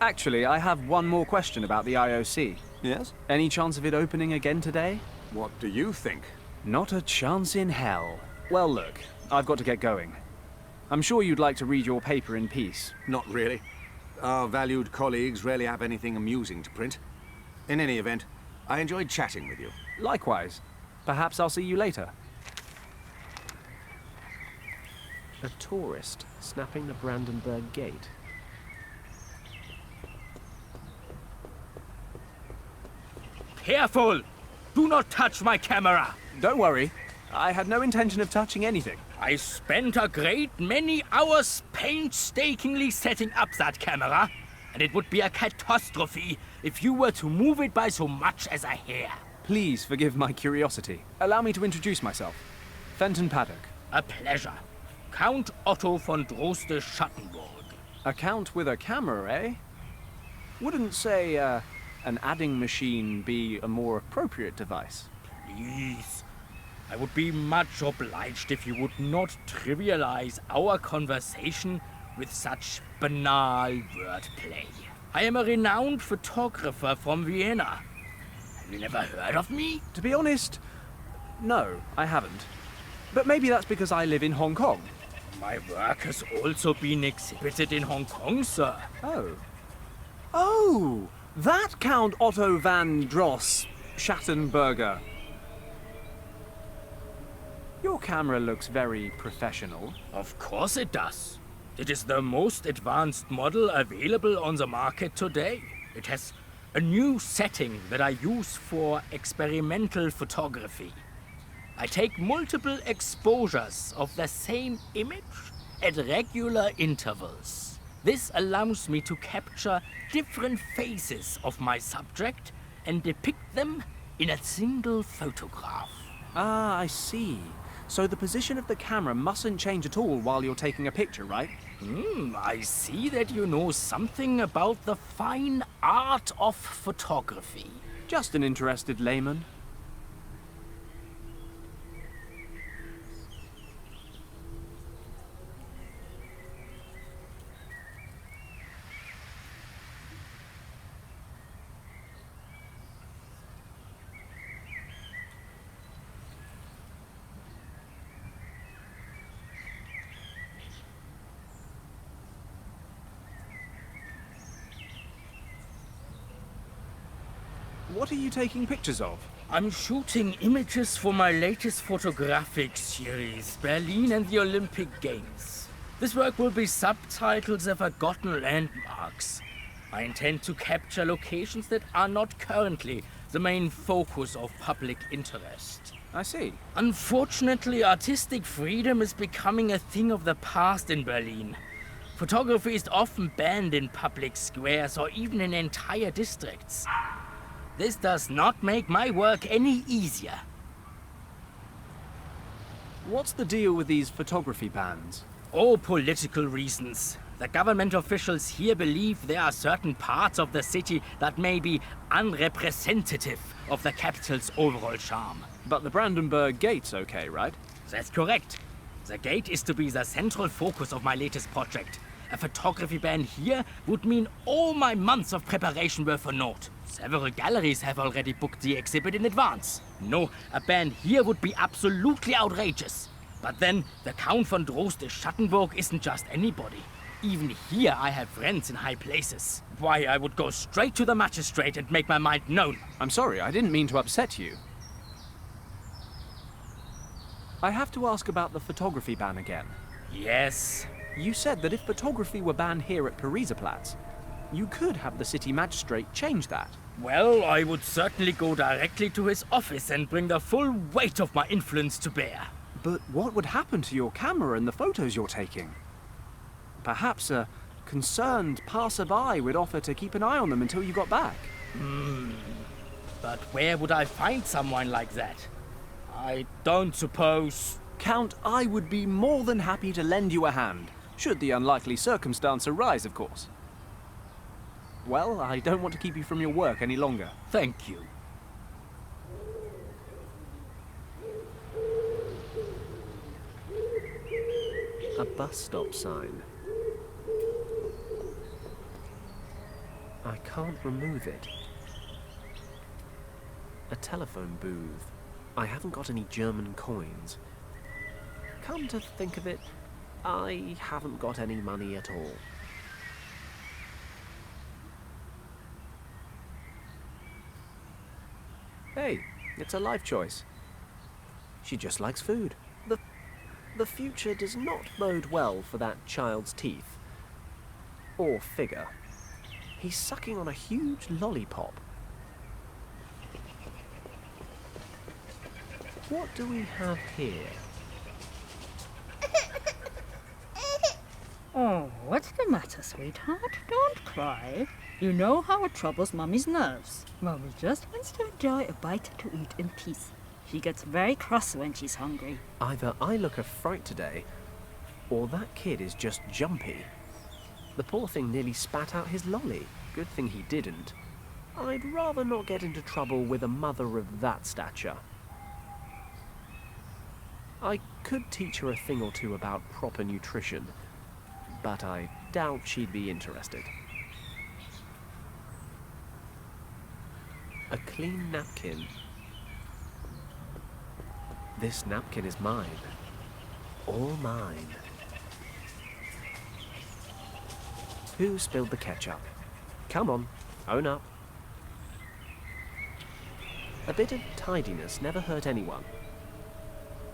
Actually, I have one more question about the IOC. Yes? Any chance of it opening again today? What do you think? Not a chance in hell. Well, look, I've got to get going. I'm sure you'd like to read your paper in peace. Not really. Our valued colleagues rarely have anything amusing to print. In any event, I enjoyed chatting with you. Likewise. Perhaps I'll see you later. A tourist snapping the Brandenburg Gate. Careful! Do not touch my camera! Don't worry. I had no intention of touching anything. I spent a great many hours painstakingly setting up that camera, and it would be a catastrophe if you were to move it by so much as a hair. Please forgive my curiosity. Allow me to introduce myself. Fenton Paddock. A pleasure. Count Otto von Droste-Schattenburg. A count with a camera, eh? Wouldn't, say, an adding machine be a more appropriate device? Please. I would be much obliged if you would not trivialize our conversation with such banal wordplay. I am a renowned photographer from Vienna. Have you never heard of me? To be honest, no, I haven't. But maybe that's because I live in Hong Kong. My work has also been exhibited in Hong Kong, sir. Oh. Oh! That Count Otto van Dross Schattenberger. Your camera looks very professional. Of course it does. It is the most advanced model available on the market today. It has a new setting that I use for experimental photography. I take multiple exposures of the same image at regular intervals. This allows me to capture different phases of my subject and depict them in a single photograph. Ah, I see. So the position of the camera mustn't change at all while you're taking a picture, right? I see that you know something about the fine art of photography. Just an interested layman. What are you taking pictures of? I'm shooting images for my latest photographic series, Berlin and the Olympic Games. This work will be subtitled The Forgotten Landmarks. I intend to capture locations that are not currently the main focus of public interest. I see. Unfortunately, artistic freedom is becoming a thing of the past in Berlin. Photography is often banned in public squares or even in entire districts. This does not make my work any easier. What's the deal with these photography bans? Oh, political reasons. The government officials here believe there are certain parts of the city that may be unrepresentative of the capital's overall charm. But the Brandenburg Gate's okay, right? That's correct. The gate is to be the central focus of my latest project. A photography ban here would mean all my months of preparation were for naught. Several galleries have already booked the exhibit in advance. No, a ban here would be absolutely outrageous. But then, the Count von Droste-Schattenburg isn't just anybody. Even here I have friends in high places. Why, I would go straight to the magistrate and make my mind known. I'm sorry, I didn't mean to upset you. I have to ask about the photography ban again. Yes? You said that if photography were banned here at Pariserplatz, you could have the city magistrate change that. Well, I would certainly go directly to his office and bring the full weight of my influence to bear. But what would happen to your camera and the photos you're taking? Perhaps a concerned passerby would offer to keep an eye on them until you got back. But where would I find someone like that? I don't suppose... Count, I would be more than happy to lend you a hand, should the unlikely circumstance arise, of course. Well, I don't want to keep you from your work any longer. Thank you. A bus stop sign. I can't remove it. A telephone booth. I haven't got any German coins. Come to think of it, I haven't got any money at all. Hey, it's a life choice. She just likes food. The future does not bode well for that child's teeth. Or figure. He's sucking on a huge lollipop. What do we have here? Oh, what's the matter, sweetheart? Don't cry. You know how it troubles Mummy's nerves. Mummy just wants to enjoy a bite to eat in peace. She gets very cross when she's hungry. Either I look a fright today, or that kid is just jumpy. The poor thing nearly spat out his lolly. Good thing he didn't. I'd rather not get into trouble with a mother of that stature. I could teach her a thing or two about proper nutrition, but I doubt she'd be interested. A clean napkin. This napkin is mine. All mine. Who spilled the ketchup? Come on, own up. A bit of tidiness never hurt anyone.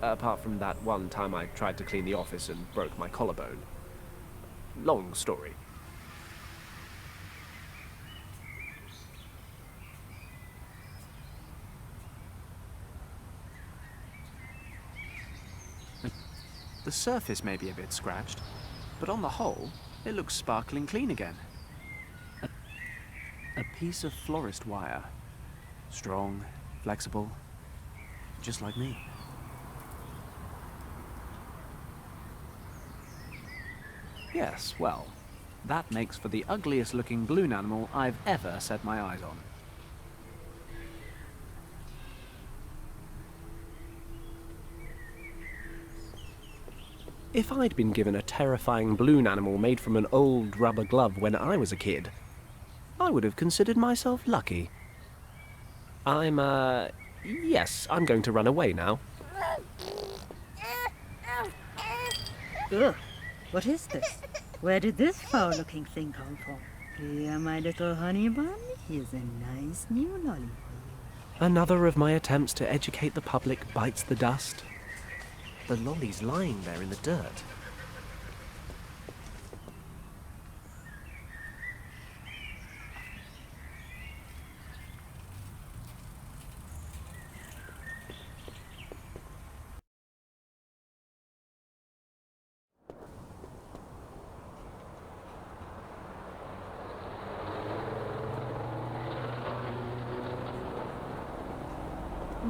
Apart from that one time I tried to clean the office and broke my collarbone. Long story. The surface may be a bit scratched, but on the whole, it looks sparkling clean again. A piece of florist wire. Strong, flexible, just like me. Yes, well, that makes for the ugliest looking balloon animal I've ever set my eyes on. If I'd been given a terrifying balloon animal made from an old rubber glove when I was a kid, I would have considered myself lucky. Yes, I'm going to run away now. Ugh, what is this? Where did this foul-looking thing come from? Here, my little honey bun, here's a nice new lolly for you. Another of my attempts to educate the public bites the dust. The lolly's lying there in the dirt.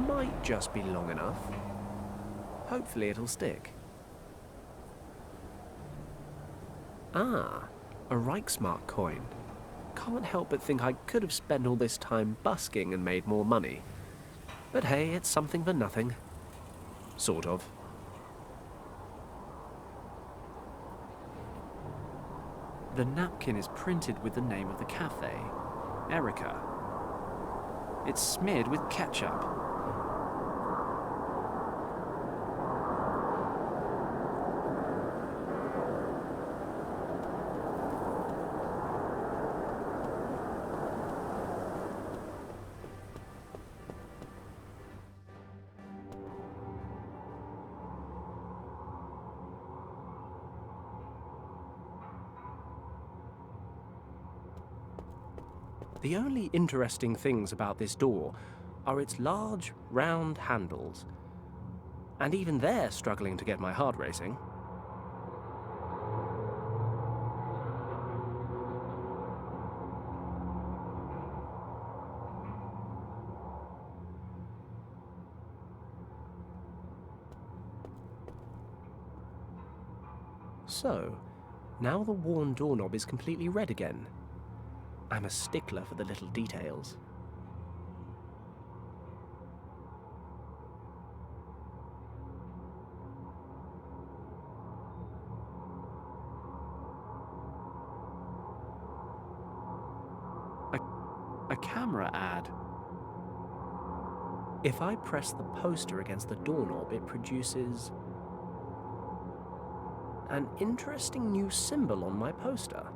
Might just be long enough. Hopefully it'll stick. Ah, a Reichsmark coin. Can't help but think I could have spent all this time busking and made more money. But hey, it's something for nothing. Sort of. The napkin is printed with the name of the cafe, Erica. It's smeared with ketchup. The only interesting things about this door are its large, round handles. And even they're struggling to get my heart racing. So, now the worn doorknob is completely red again. I'm a stickler for the little details. A camera ad. If I press the poster against the doorknob, it produces an interesting new symbol on my poster.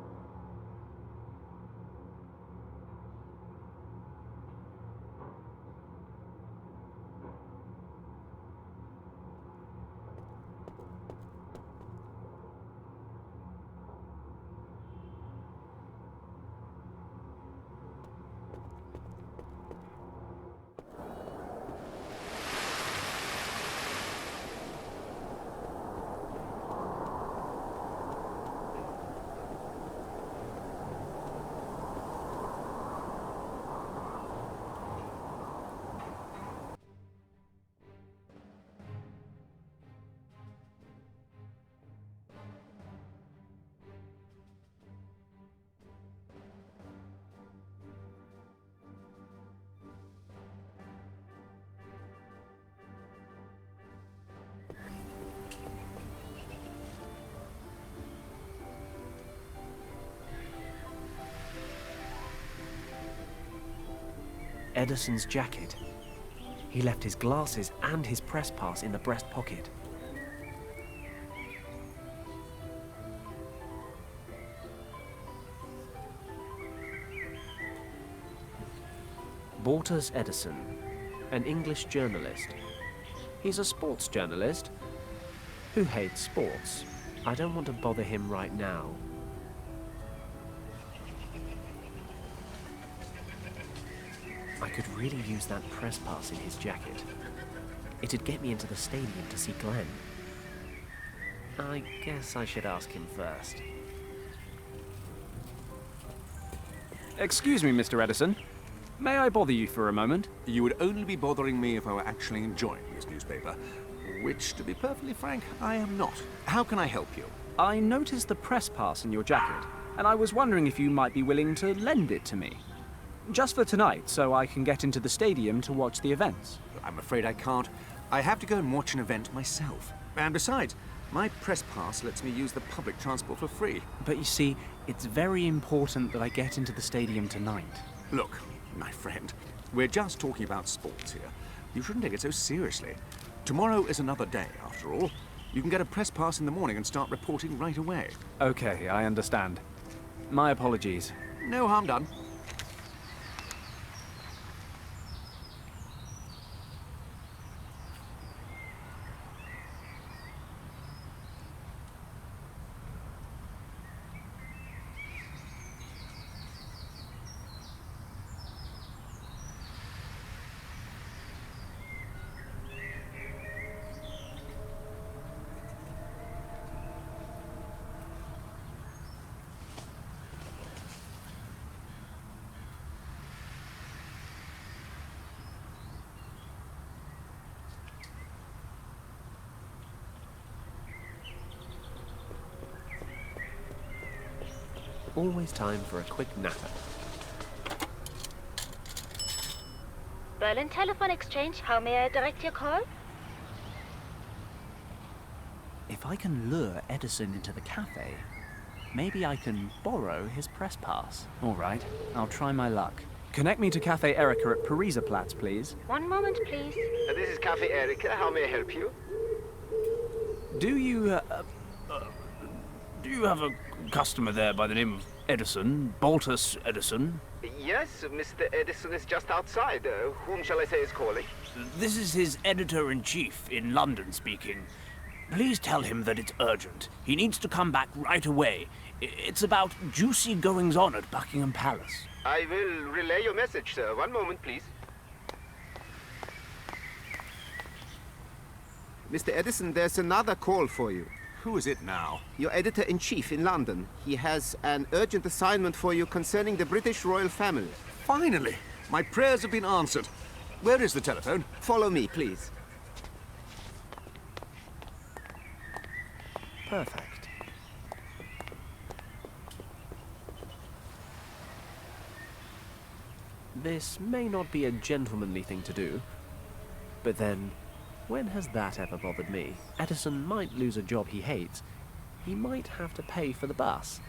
Edison's jacket. He left his glasses and his press pass in the breast pocket. Bortus Edison, an English journalist. He's a sports journalist who hates sports. I don't want to bother him right now. I could really use that press pass in his jacket. It'd get me into the stadium to see Glenn. I guess I should ask him first. Excuse me, Mr. Edison. May I bother you for a moment? You would only be bothering me if I were actually enjoying this newspaper, which, to be perfectly frank, I am not. How can I help you? I noticed the press pass in your jacket, and I was wondering if you might be willing to lend it to me. Just for tonight, so I can get into the stadium to watch the events. I'm afraid I can't. I have to go and watch an event myself. And besides, my press pass lets me use the public transport for free. But you see, it's very important that I get into the stadium tonight. Look, my friend, we're just talking about sports here. You shouldn't take it so seriously. Tomorrow is another day, after all. You can get a press pass in the morning and start reporting right away. Okay, I understand. My apologies. No harm done. always time for a quick natter. Berlin Telephone Exchange, how may I direct your call? If I can lure Edison into the cafe, maybe I can borrow his press pass. All right, I'll try my luck. Connect me to Cafe Erica at Pariserplatz, please. One moment, please. This is Cafe Erica. How may I help you? Do you have a customer there by the name of Edison, Baltus Edison? Yes, Mr. Edison is just outside. Whom shall I say is calling? This is his editor-in-chief in London speaking. Please tell him that it's urgent. He needs to come back right away. It's about juicy goings-on at Buckingham Palace. I will relay your message, sir. One moment, please. Mr. Edison, there's another call for you. Who is it now? Your editor-in-chief in London. He has an urgent assignment for you concerning the British royal family. Finally! My prayers have been answered. Where is the telephone? Follow me, please. Perfect. This may not be a gentlemanly thing to do, but then, when has that ever bothered me? Edison might lose a job he hates. He might have to pay for the bus.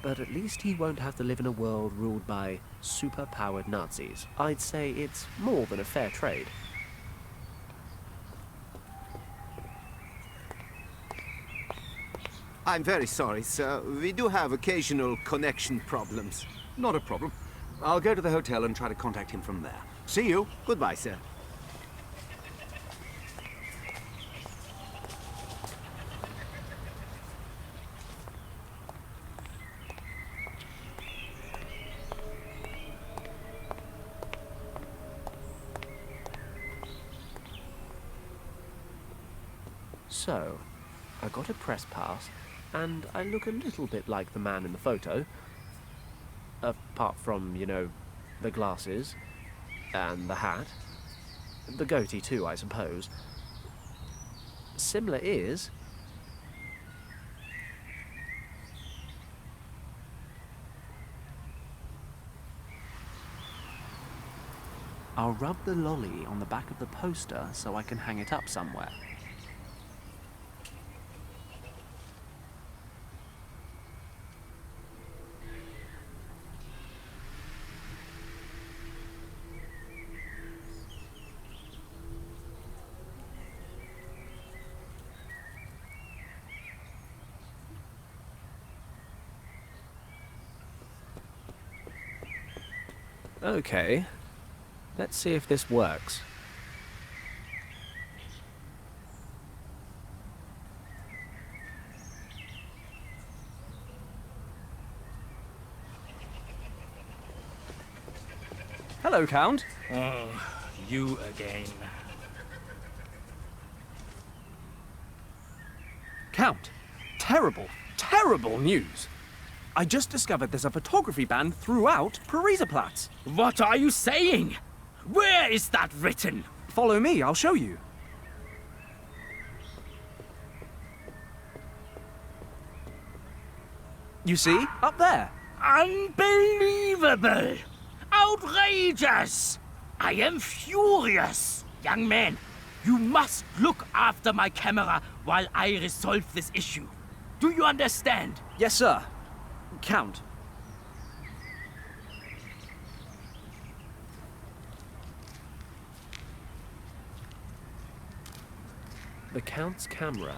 But at least he won't have to live in a world ruled by super-powered Nazis. I'd say it's more than a fair trade. I'm very sorry, sir. We do have occasional connection problems. Not a problem. I'll go to the hotel and try to contact him from there. See you. Goodbye, sir. So, I got a press pass, and I look a little bit like the man in the photo. Apart from, you know, the glasses, and the hat. The goatee too, I suppose. Similar ears. I'll rub the lolly on the back of the poster so I can hang it up somewhere. Okay, let's see if this works. Hello, Count. Oh, you again. Count, terrible, terrible news. I just discovered there's a photography ban throughout Pariserplatz. What are you saying? Where is that written? Follow me, I'll show you. You see? Up there. Unbelievable! Outrageous! I am furious! Young man, you must look after my camera while I resolve this issue. Do you understand? Yes, sir. Count. The Count's camera,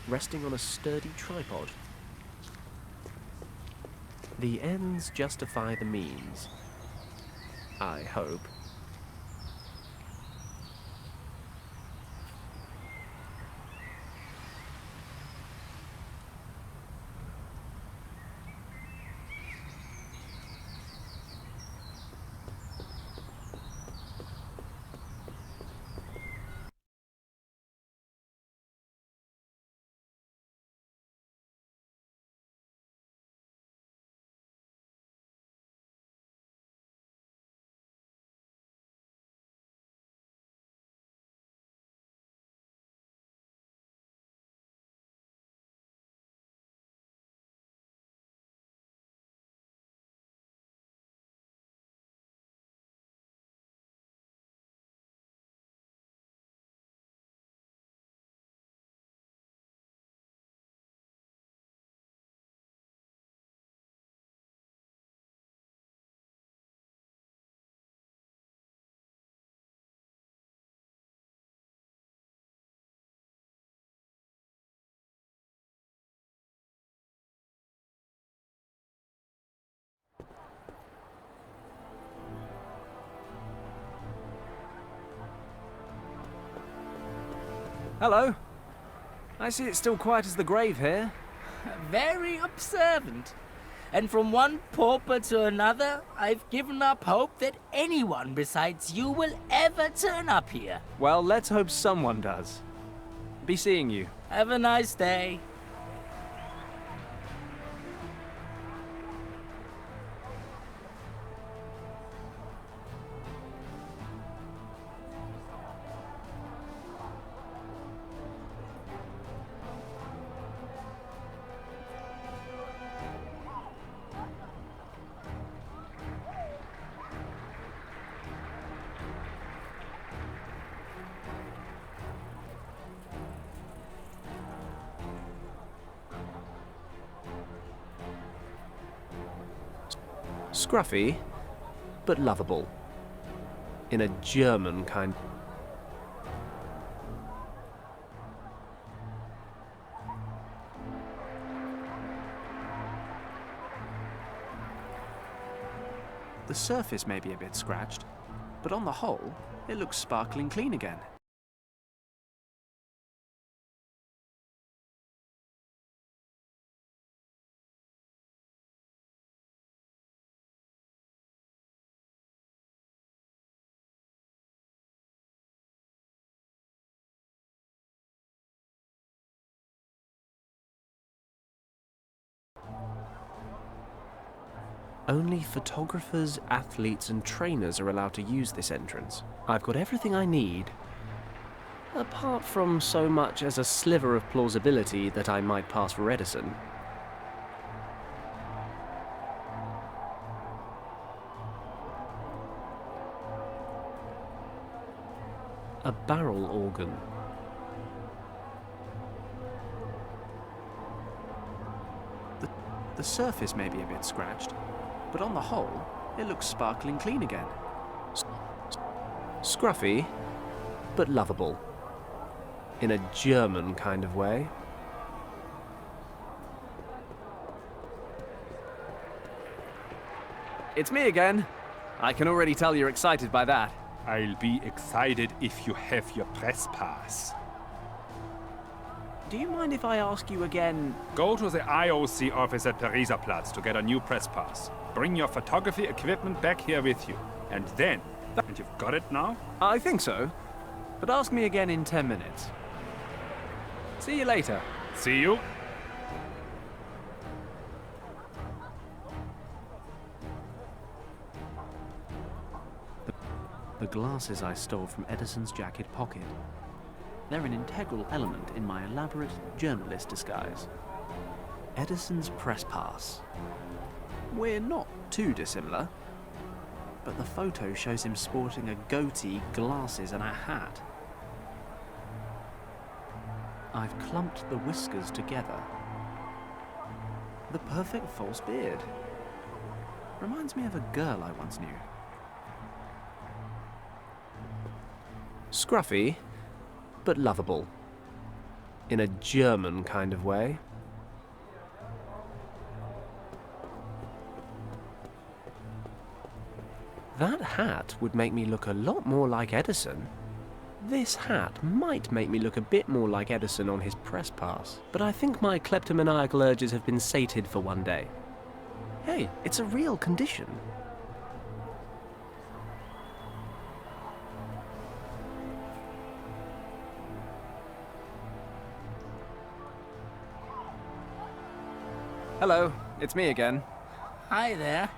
resting on a sturdy tripod. The ends justify the means. I hope. Hello. I see it's still quiet as the grave here. Very observant. And from one pauper to another, I've given up hope that anyone besides you will ever turn up here. Well, let's hope someone does. Be seeing you. Have a nice day. Scruffy, but lovable. In a German kind. The surface may be a bit scratched, but on the whole, it looks sparkling clean again. Only photographers, athletes and trainers are allowed to use this entrance. I've got everything I need, apart from so much as a sliver of plausibility that I might pass for Edison. A barrel organ. The surface may be a bit scratched, but on the whole, it looks sparkling clean again. Scruffy, but lovable. In a German kind of way. It's me again. I can already tell you're excited by that. I'll be excited if you have your press pass. Do you mind if I ask you again? Go to the IOC office at Pariser Platz to get a new press pass. Bring your photography equipment back here with you. And then... And you've got it now? I think so. But ask me again in 10 minutes. See you later. See you. The glasses I stole from Edison's jacket pocket. They're an integral element in my elaborate journalist disguise. Edison's press pass. We're not too dissimilar, but the photo shows him sporting a goatee, glasses and a hat. I've clumped the whiskers together. The perfect false beard. Reminds me of a girl I once knew. Scruffy, but lovable. In a German kind of way. That hat would make me look a lot more like Edison. This hat might make me look a bit more like Edison on his press pass, but I think my kleptomaniacal urges have been sated for one day. Hey, it's a real condition. Hello, it's me again. Hi there.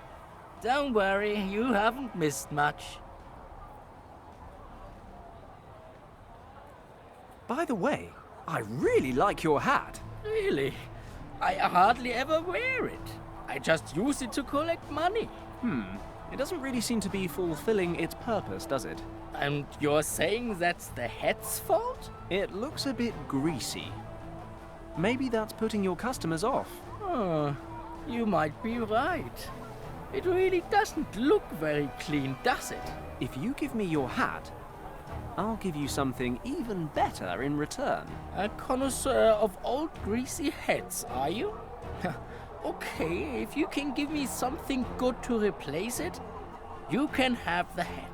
Don't worry, you haven't missed much. By the way, I really like your hat. Really? I hardly ever wear it. I just use it to collect money. It doesn't really seem to be fulfilling its purpose, does it? And you're saying that's the hat's fault? It looks a bit greasy. Maybe that's putting your customers off. Oh, you might be right. It really doesn't look very clean, does it? If you give me your hat, I'll give you something even better in return. A connoisseur of old greasy hats, are you? Okay, if you can give me something good to replace it, you can have the hat.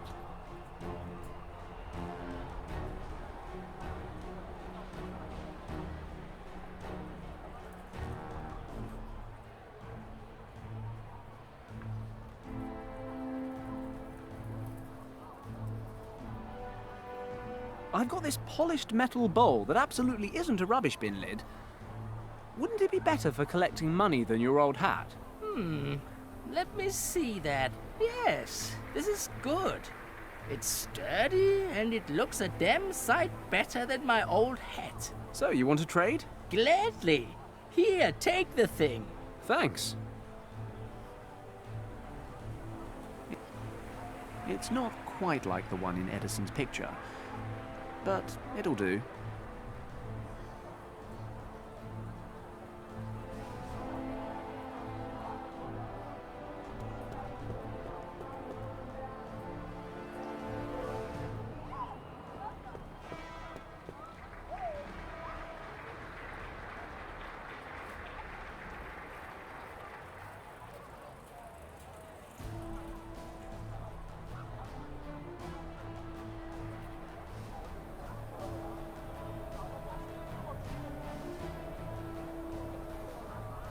I've got this polished metal bowl that absolutely isn't a rubbish bin lid. Wouldn't it be better for collecting money than your old hat? Let me see that. Yes, this is good. It's sturdy and it looks a damn sight better than my old hat. So, you want to trade? Gladly. Here, take the thing. Thanks. It's not quite like the one in Edison's picture, but it'll do.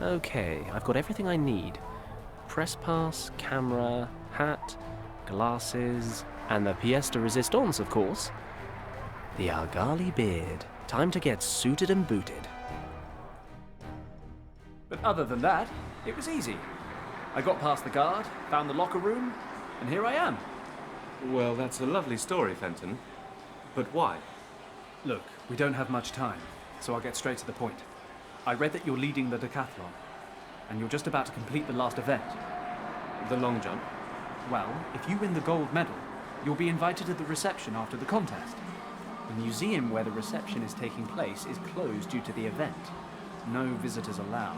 Okay, I've got everything I need. Press pass, camera, hat, glasses, and the pièce de résistance, of course. The Argali beard. Time to get suited and booted. But other than that, it was easy. I got past the guard, found the locker room, and here I am. Well, that's a lovely story, Fenton. But why? Look, we don't have much time, so I'll get straight to the point. I read that you're leading the decathlon, and you're just about to complete the last event. The long jump? Well, if you win the gold medal, you'll be invited to the reception after the contest. The museum where the reception is taking place is closed due to the event. No visitors allowed.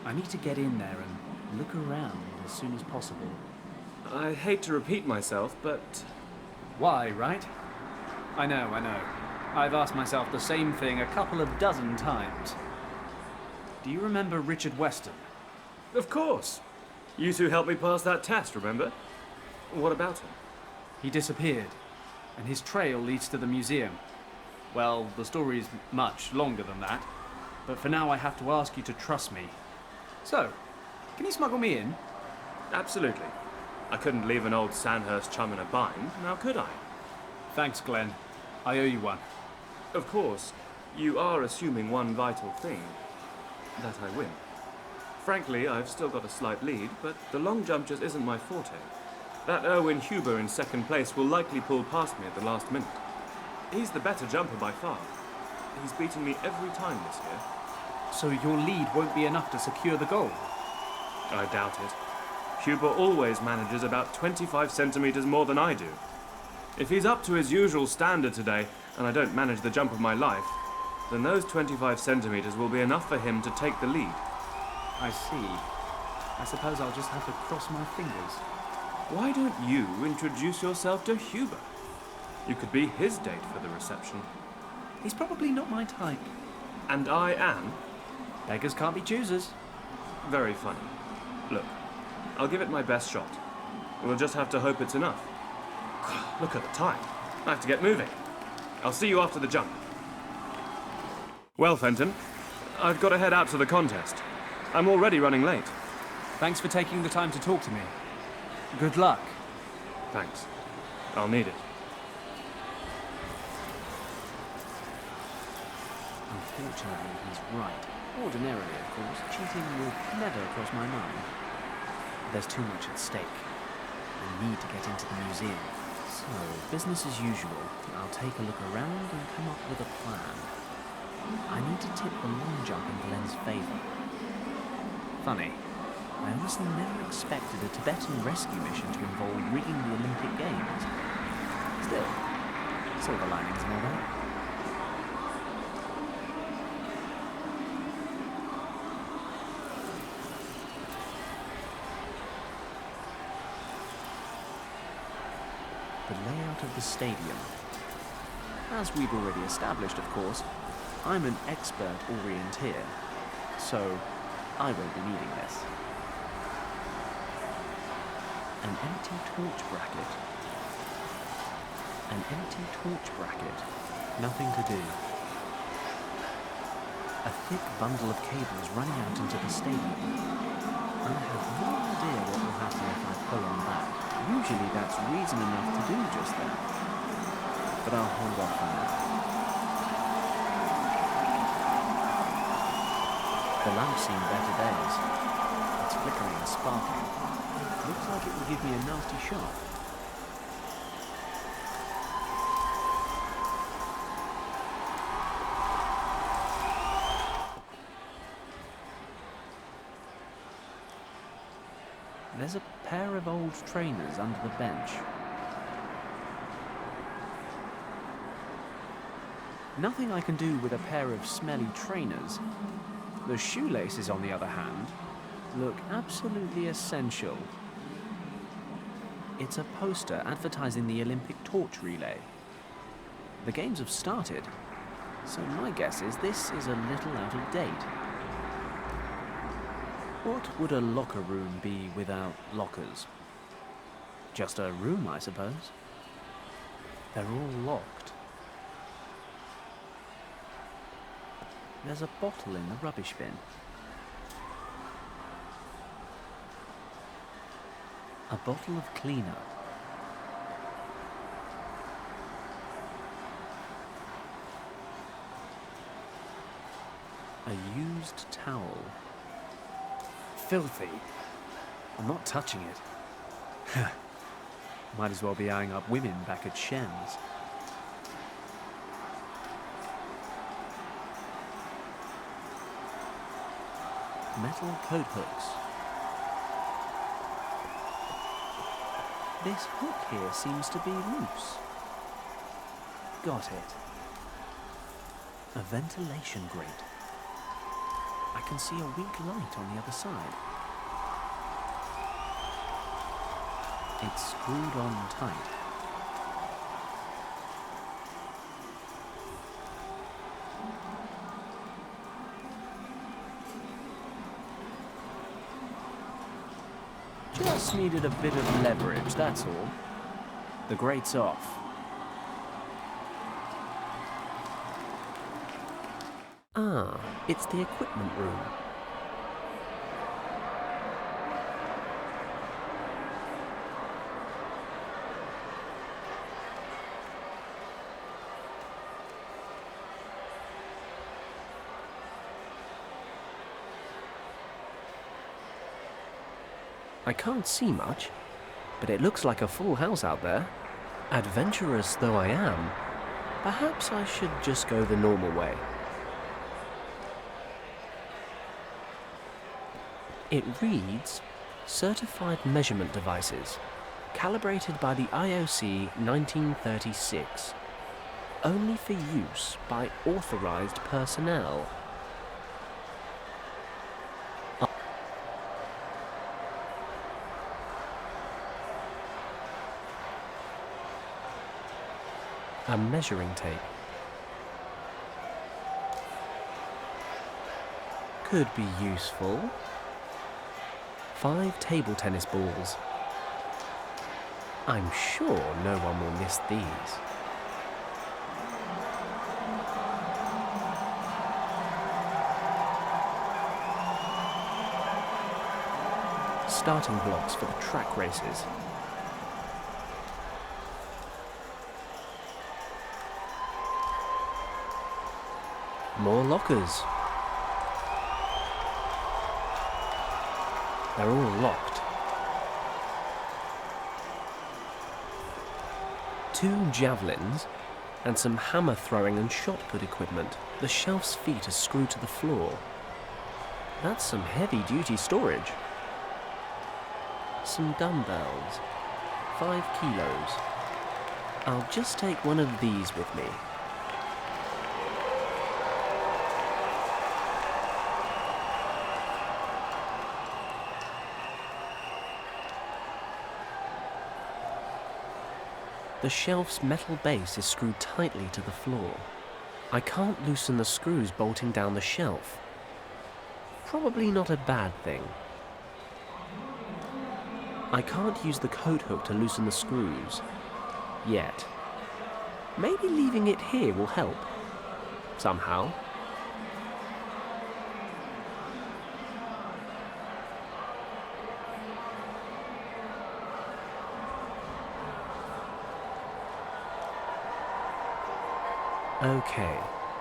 I need to get in there and look around as soon as possible. I hate to repeat myself, but... Why, right? I know. I've asked myself the same thing a couple of dozen times. Do you remember Richard Weston? Of course. You two helped me pass that test, remember? What about him? He disappeared, and his trail leads to the museum. Well, the story's much longer than that, but for now I have to ask you to trust me. So, can you smuggle me in? Absolutely. I couldn't leave an old Sandhurst chum in a bind, now could I? Thanks, Glenn. I owe you one. Of course, you are assuming one vital thing. That I win. Frankly, I've still got a slight lead, but the long jump just isn't my forte. That Erwin Huber in second place will likely pull past me at the last minute. He's the better jumper by far. He's beaten me every time this year. So your lead won't be enough to secure the goal? I doubt it. Huber always manages about 25 centimeters more than I do. If he's up to his usual standard today, and I don't manage the jump of my life, then those 25 centimeters will be enough for him to take the lead. I see. I suppose I'll just have to cross my fingers. Why don't you introduce yourself to Huber? You could be his date for the reception. He's probably not my type. And I am? Beggars can't be choosers. Very funny. Look, I'll give it my best shot. We'll just have to hope it's enough. Look at the time. I have to get moving. I'll see you after the jump. Well, Fenton, I've got to head out to the contest. I'm already running late. Thanks for taking the time to talk to me. Good luck. Thanks. I'll need it. Unfortunately, he's right. Ordinarily, of course, cheating would never cross my mind. There's too much at stake. I need to get into the museum. So, business as usual. I'll take a look around and come up with a plan. I need to tip the long jump in Glenn's favour. Funny. I honestly never expected a Tibetan rescue mission to involve rigging the Olympic Games. Still, silver linings and all that. The layout of the stadium. As we've already established, of course, I'm an expert orienteer, so I won't be needing this. An empty torch bracket. An empty torch bracket. Nothing to do. A thick bundle of cables running out into the stadium. I have no idea what will happen if I pull on that. Usually that's reason enough to do just that. but I'll hold off for now. The lamp's seen better days. It's flickering and sparkling. Looks like it will give me a nasty shock. There's a pair of old trainers under the bench. Nothing I can do with a pair of smelly trainers. The shoelaces, on the other hand, look absolutely essential. It's a poster advertising the Olympic torch relay. The games have started, so my guess is this is a little out of date. What would a locker room be without lockers? Just a room, I suppose. They're all locked. There's a bottle in the rubbish bin. A bottle of cleaner. A used towel. Filthy. I'm not touching it. Might as well be eyeing up women back at Shen's. Metal coat hooks. This hook here seems to be loose. Got it. A ventilation grate. I can see a weak light on the other side. It's screwed on tight. Just needed a bit of leverage, that's all. The grate's off. Ah, it's the equipment room. I can't see much, but it looks like a full house out there. Adventurous though I am, perhaps I should just go the normal way. It reads, Certified Measurement Devices, calibrated by the IOC 1936, only for use by authorized personnel. A measuring tape. Could be useful. 5 table tennis balls. I'm sure no one will miss these. Starting blocks for the track races. More lockers. They're all locked. 2 javelins and some hammer throwing and shot put equipment. The shelf's feet are screwed to the floor. That's some heavy duty storage. Some dumbbells. 5 kilos. I'll just take one of these with me. The shelf's metal base is screwed tightly to the floor. I can't loosen the screws bolting down the shelf. Probably not a bad thing. I can't use the coat hook to loosen the screws. Yet. Maybe leaving it here will help. Somehow. Okay,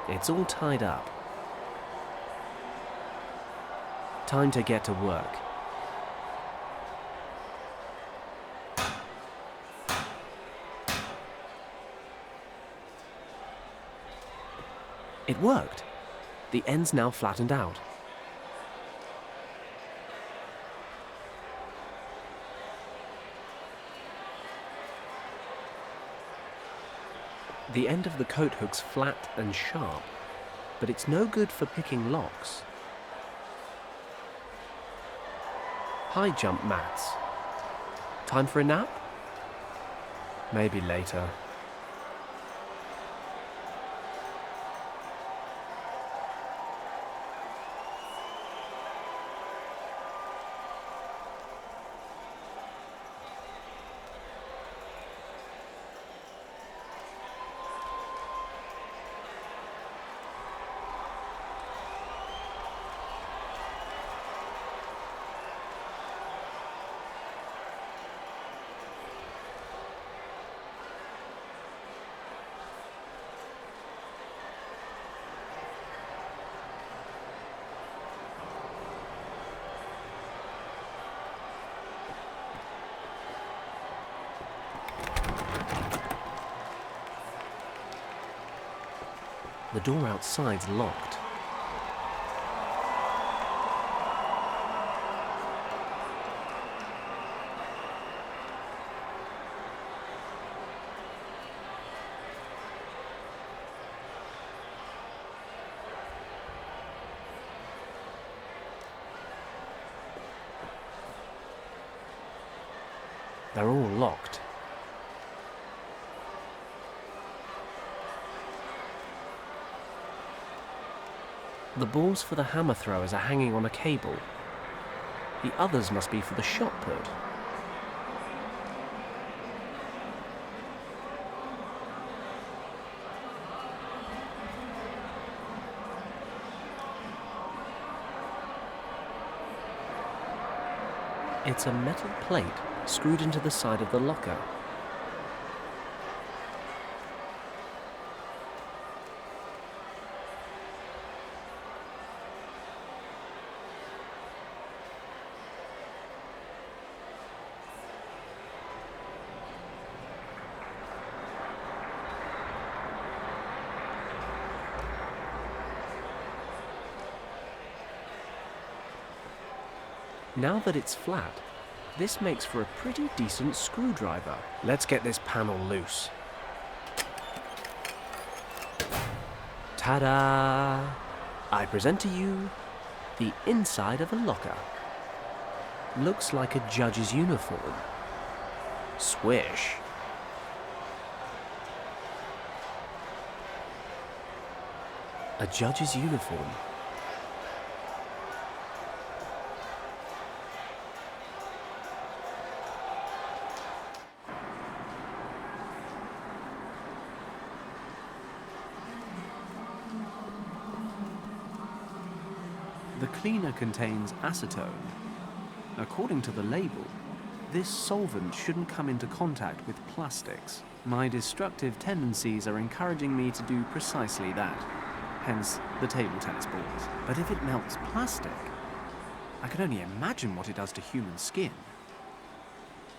it's all tied up. Time to get to work. It worked. The end's now flattened out. The end of the coat hook's flat and sharp, but it's no good for picking locks. High jump mats. Time for a nap? Maybe later. The door outside's locked. They're all locked. The balls for the hammer throwers are hanging on a cable. The others must be for the shot put. It's a metal plate screwed into the side of the locker. Now that it's flat, this makes for a pretty decent screwdriver. Let's get this panel loose. Ta-da! I present to you the inside of a locker. Looks like a judge's uniform. Swish. A judge's uniform. The cleaner contains acetone. According to the label, this solvent shouldn't come into contact with plastics. My destructive tendencies are encouraging me to do precisely that, hence the table tennis balls. But if it melts plastic, I can only imagine what it does to human skin.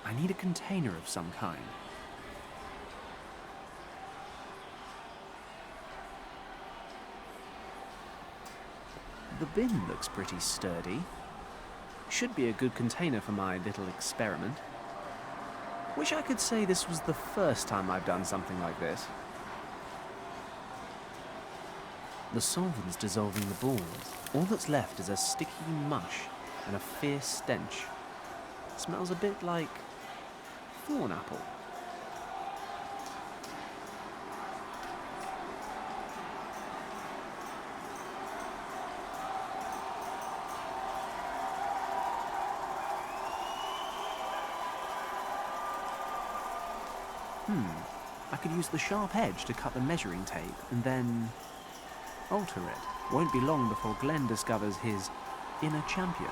I need a container of some kind. The bin looks pretty sturdy. Should be a good container for my little experiment. Wish I could say this was the first time I've done something like this. The solvent's dissolving the balls. All that's left is a sticky mush and a fierce stench. Smells a bit like thorn apple. I could use the sharp edge to cut the measuring tape and then alter it. Won't be long before Glenn discovers his inner champion.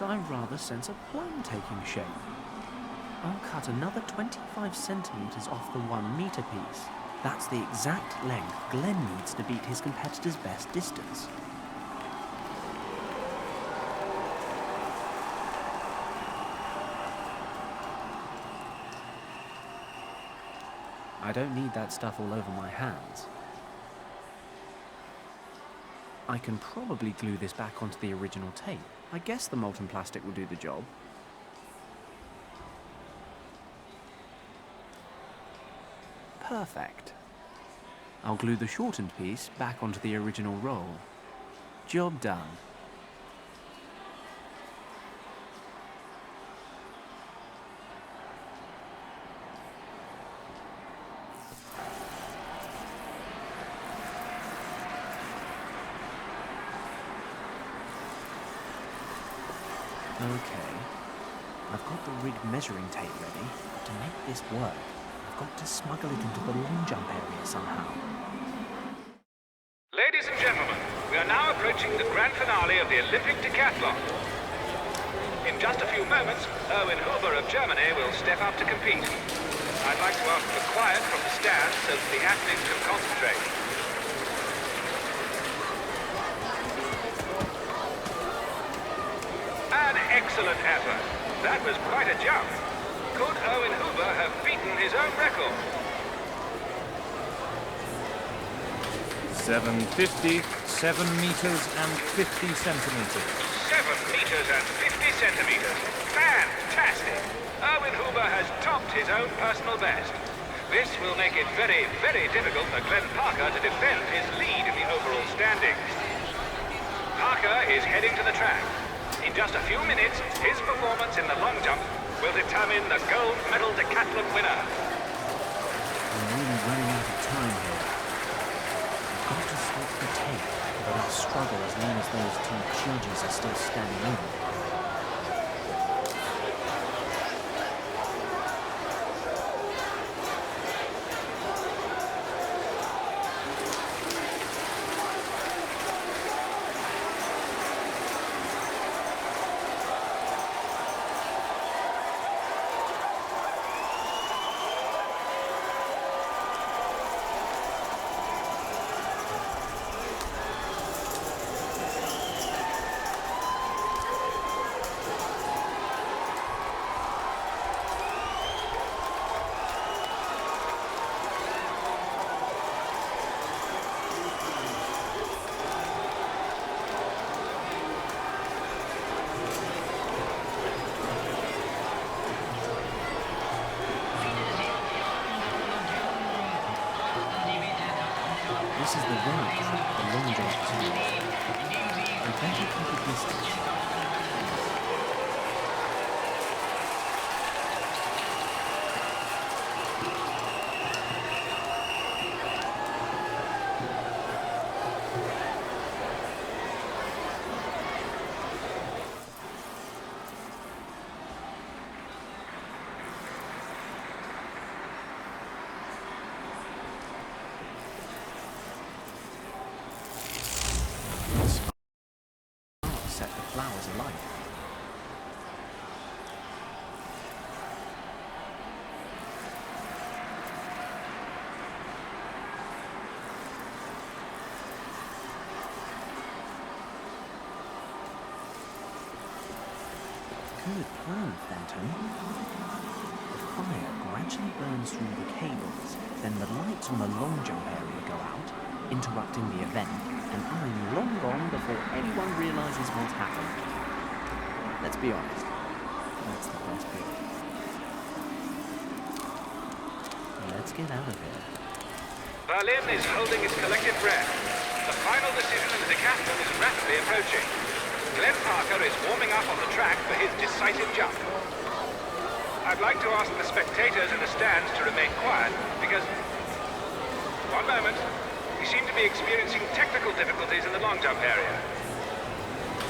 I rather sense a plan taking shape. I'll cut another 25 centimeters off the 1 meter piece. That's the exact length Glenn needs to beat his competitor's best distance. I don't need that stuff all over my hands. I can probably glue this back onto the original tape. I guess the molten plastic will do the job. Perfect. I'll glue the shortened piece back onto the original roll. Job done. Okay, I've got the rig measuring tape ready, but to make this work, I've got to smuggle it into the long jump area somehow. Ladies and gentlemen, we are now approaching the grand finale of the Olympic decathlon. In just a few moments, Erwin Huber of Germany will step up to compete. I'd like to ask for quiet from the stands so that the athletes can concentrate. An excellent effort. That was quite a jump. Could Erwin Huber have beaten his own record? 750, 7 meters and 50 centimeters. 7 meters and 50 centimeters. Fantastic! Erwin Huber has topped his own personal best. This will make it very, very difficult for Glenn Parker to defend his lead in the overall standings. Parker is heading to the track. In just a few minutes, his performance in the long jump will determine the gold medal decathlon winner. I'm really running out of time here. I've got to stop the tape, but I'll struggle as long as those two judges are still standing over. This is the right track the long jump is used. I better keep a distance. Set the flowers alight. Good plan, Fenton. The fire gradually burns through the cables, then the lights on the long jump area go out, interrupting the event, and I'm long gone before anyone realizes what's happened. Let's be honest, that's the best bit. Let's get out of here. Berlin is holding its collective breath. The final decision in the decathlon is rapidly approaching. Glenn Parker is warming up on the track for his decisive jump. I'd like to ask the spectators in the stands to remain quiet because... One moment. We seem to be experiencing technical difficulties in the long jump area.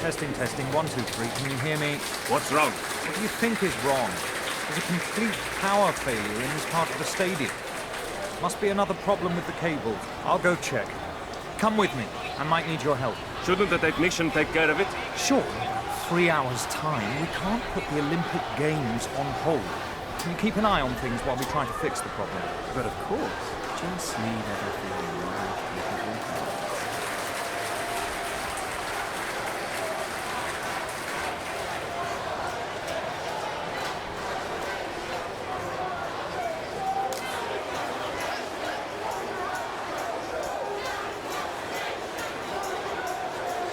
Testing, 1, 2, 3. Can you hear me? What's wrong? What do you think is wrong? There's a complete power failure in this part of the stadium. Must be another problem with the cable. I'll go check. Come with me. I might need your help. Shouldn't the technician take care of it? Sure, 3 hours' time, we can't put the Olympic Games on hold. Can you keep an eye on things while we try to fix the problem? But of course, just leave everything in my capable hands.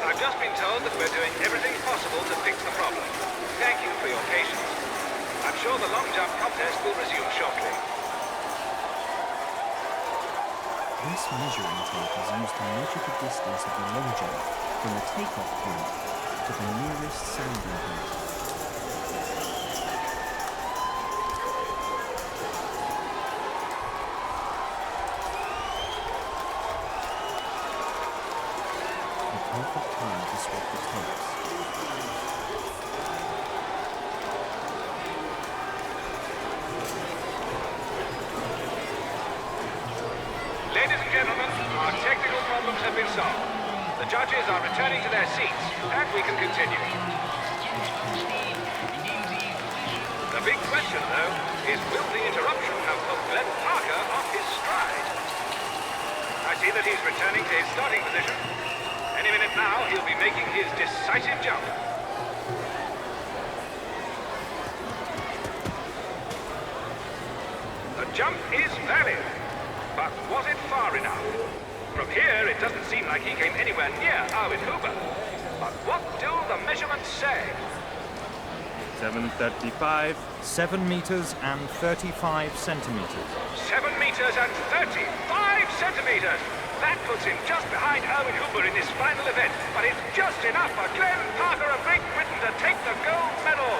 I've just been told that we're doing everything possible to fix the problem. Thank you for your patience. I'm sure the long jump contest will resume shortly. This measuring tape is used to measure the distance of the long jump from the takeoff point to the nearest sounding point. The perfect time to swap the tapes. Ladies and gentlemen, our technical problems have been solved. The judges are returning to their seats, and we can continue. The big question, though, is will the interruption have put Glenn Parker off his stride? I see that he's returning to his starting position. Any minute now, he'll be making his decisive jump. The jump is valid. But was it far enough? From here, it doesn't seem like he came anywhere near Arvid Huber. But what do the measurements say? 7:35. 7 meters and 35 centimeters. 7 meters and 35 centimeters! That puts him just behind Arvid Huber in this final event, but it's just enough for Glenn Parker of Great Britain to take the gold medal.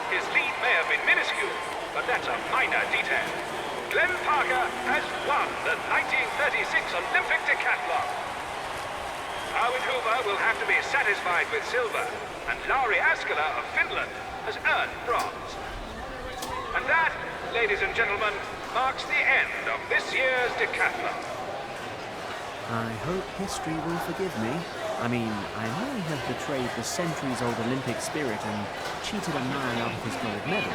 His lead may have been minuscule, but that's a minor detail. Glenn Parker has won the 1936 Olympic decathlon. Arvid Huber will have to be satisfied with silver, and Lauri Askela of Finland has earned bronze. And that, ladies and gentlemen, marks the end of this year's decathlon. I hope history will forgive me. I mean, I may have betrayed the centuries-old Olympic spirit and cheated a man out of his gold medal.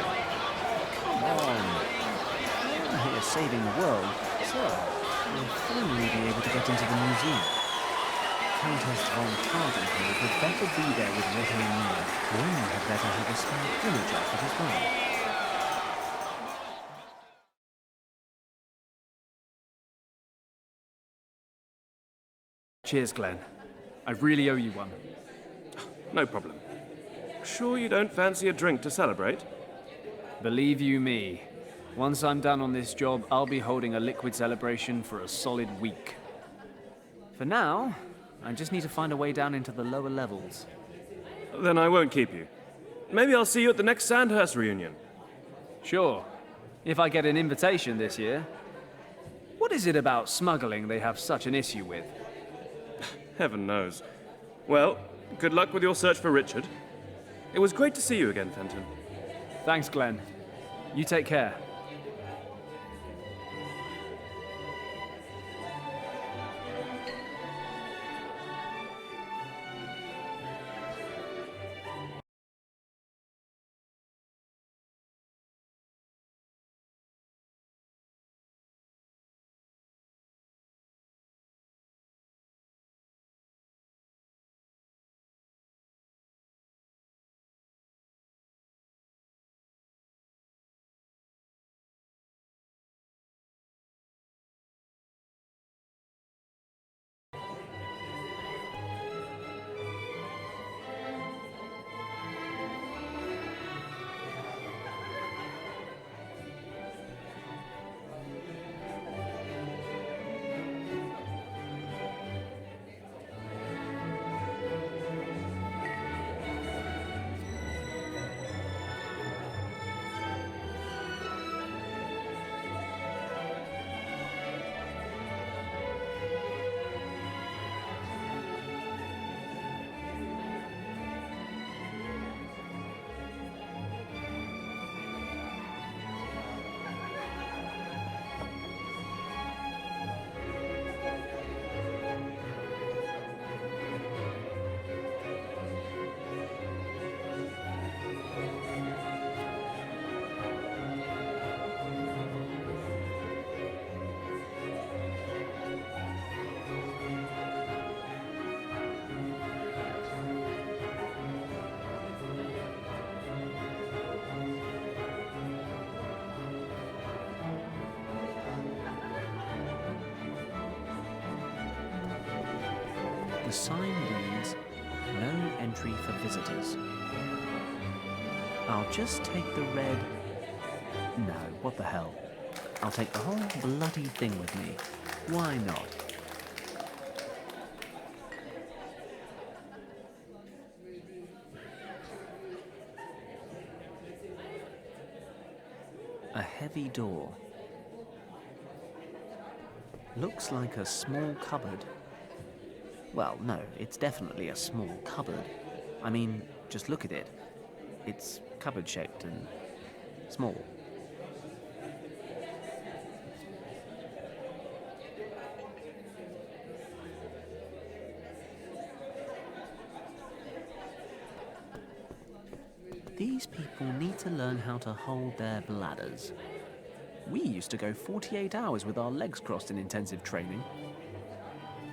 Come on. I'm here saving the world, so I'll finally be able to get into the museum. Countess von Tardenfeld had better be there with what I need. Glenn had better have a spare image of it as well. Cheers, Glenn. I really owe you one. No problem. Sure you don't fancy a drink to celebrate? Believe you me, once I'm done on this job, I'll be holding a liquid celebration for a solid week. For now, I just need to find a way down into the lower levels. Then I won't keep you. Maybe I'll see you at the next Sandhurst reunion. Sure, if I get an invitation this year. What is it about smuggling they have such an issue with? Heaven knows. Well, good luck with your search for Richard. It was great to see you again, Fenton. Thanks, Glenn. You take care. The sign reads, "No entry for visitors." I'll just take the red... No, what the hell. I'll take the whole bloody thing with me. Why not? A heavy door. Looks like a small cupboard. Well, no, it's definitely a small cupboard. I mean, just look at it. It's cupboard-shaped and small. These people need to learn how to hold their bladders. We used to go 48 hours with our legs crossed in intensive training.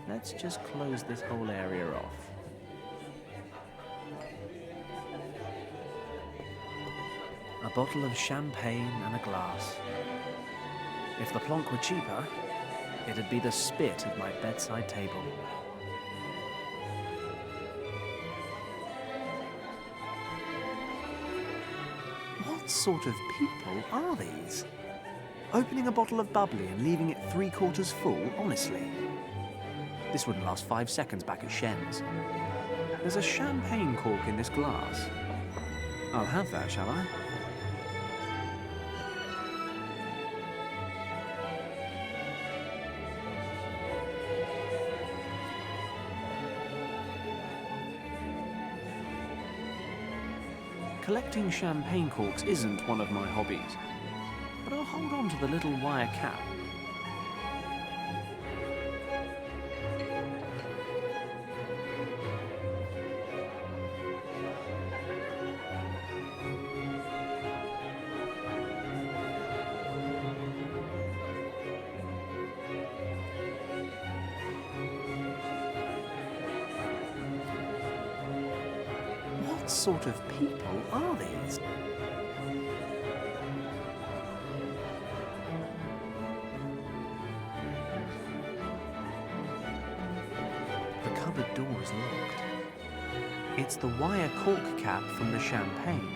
Let's just close this whole area off. A bottle of champagne and a glass. If the plonk were cheaper, it'd be the spit at my bedside table. What sort of people are these? Opening a bottle of bubbly and leaving it 3/4 full, honestly. This wouldn't last 5 seconds back at Shen's. There's a champagne cork in this glass. I'll have that, shall I? Collecting champagne corks isn't one of my hobbies, but I'll hold on to the little wire cap. What sort of people are these? The cupboard door is locked. It's the wire cork cap from the champagne.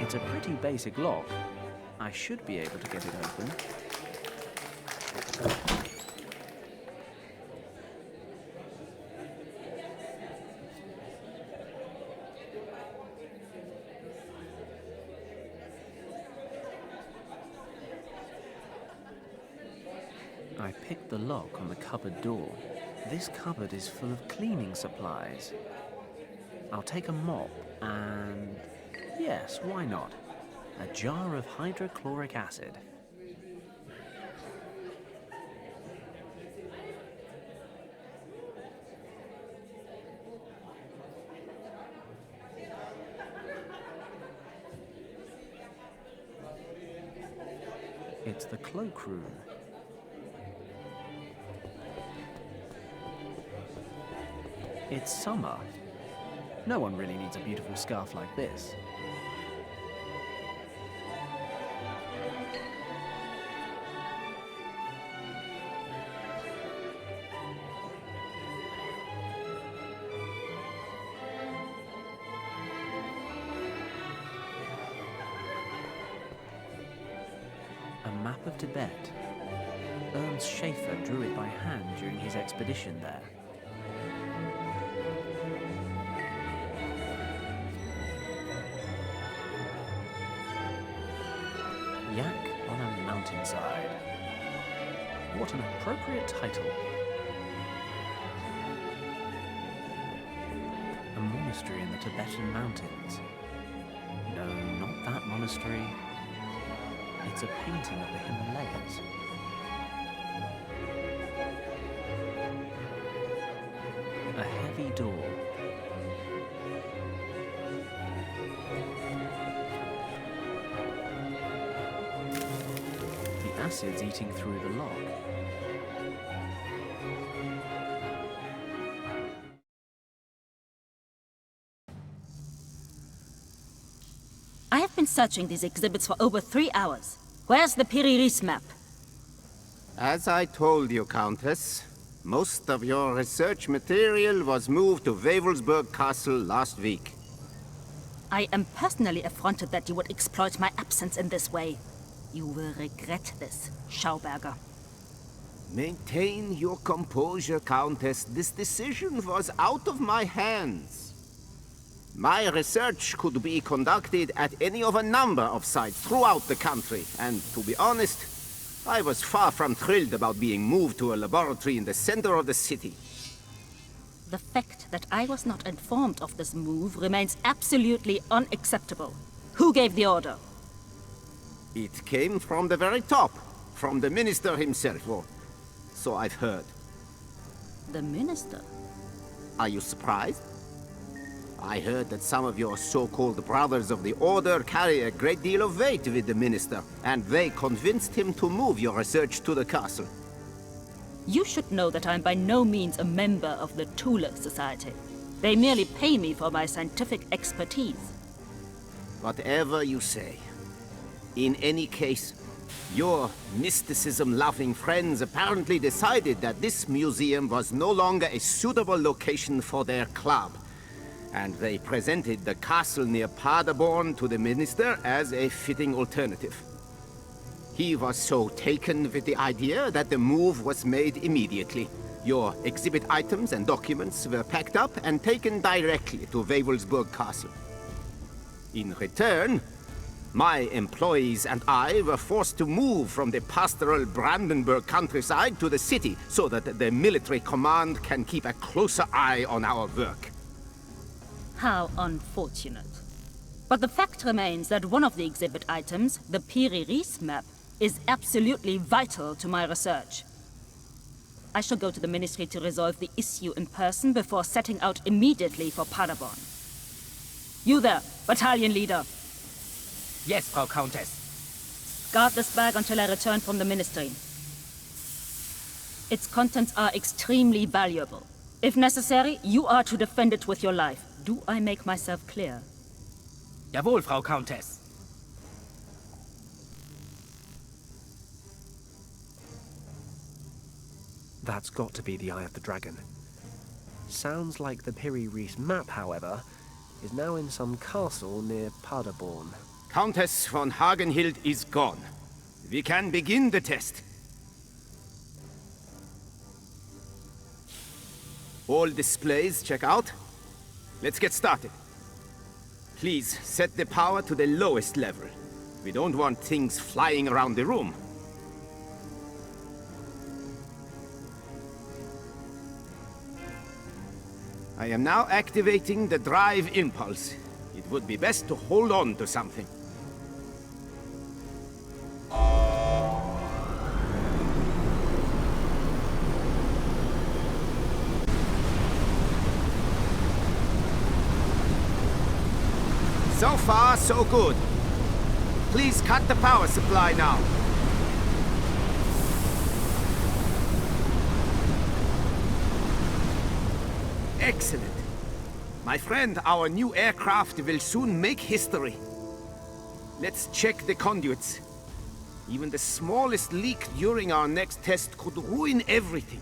It's a pretty basic lock. I should be able to get it open. I picked the lock on the cupboard door. This cupboard is full of cleaning supplies. I'll take a mop and... yes, why not? A jar of hydrochloric acid. It's the cloakroom. It's summer. No one really needs a beautiful scarf like this. A map of Tibet. Ernst Schaefer drew it by hand during his expedition there. Yak on a Mountainside. What an appropriate title. A monastery in the Tibetan mountains. No, not that monastery. It's a painting of the Himalayas. A heavy door. Acid's eating through the lock. I have been searching these exhibits for over 3 hours. Where's the Piriris map? As I told you, Countess, Most of your research material was moved to Wavelsburg Castle last week. I am personally affronted that you would exploit my absence in this way. You will regret this, Schauberger. Maintain your composure, Countess. This decision was out of my hands. My research could be conducted at any of a number of sites throughout the country, and to be honest, I was far from thrilled about being moved to a laboratory in the center of the city. The fact that I was not informed of this move remains absolutely unacceptable. Who gave the order? It came from the very top, from the minister himself, or so I've heard. The minister? Are you surprised? I heard that some of your so-called brothers of the Order carry a great deal of weight with the minister, and they convinced him to move your research to the castle. You should know that I'm by no means a member of the Thule Society. They merely pay me for my scientific expertise. Whatever you say. In any case, your mysticism-loving friends apparently decided that this museum was no longer a suitable location for their club, and they presented the castle near Paderborn to the minister as a fitting alternative. He was so taken with the idea that the move was made immediately. Your exhibit items and documents were packed up and taken directly to Wavelsburg Castle. In return, my employees and I were forced to move from the pastoral Brandenburg countryside to the city so that the military command can keep a closer eye on our work. How unfortunate. But the fact remains that one of the exhibit items, the Piri-Reis map, is absolutely vital to my research. I shall go to the ministry to resolve the issue in person before setting out immediately for Paderborn. You there, battalion leader. Yes, Frau Countess. Guard this bag until I return from the ministry. Its contents are extremely valuable. If necessary, you are to defend it with your life. Do I make myself clear? Jawohl, Frau Countess. That's got to be the Eye of the Dragon. Sounds like the Piri-Reis map, however, is now in some castle near Paderborn. Countess von Hagenhild is gone. We can begin the test. All displays check out. Let's get started. Please set the power to the lowest level. We don't want things flying around the room. I am now activating the drive impulse. It would be best to hold on to something. So far, so good. Please cut the power supply now. Excellent. My friend, our new aircraft will soon make history. Let's check the conduits. Even the smallest leak during our next test could ruin everything.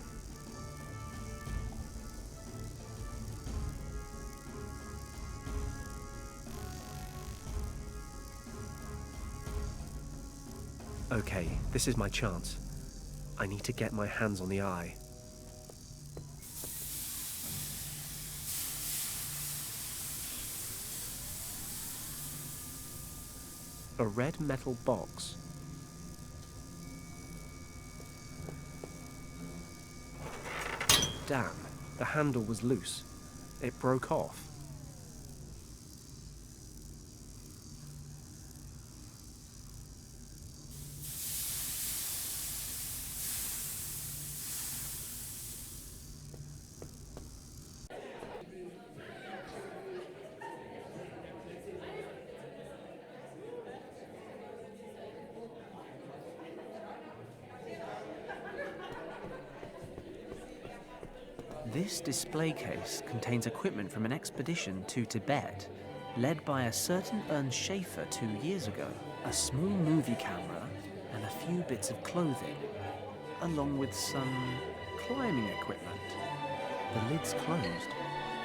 Okay, this is my chance. I need to get my hands on the eye. A red metal box. Damn, the handle was loose. It broke off. This display case contains equipment from an expedition to Tibet, led by a certain Ernst Schaefer 2 years ago. A small movie camera and a few bits of clothing, along with some climbing equipment. The lid's closed,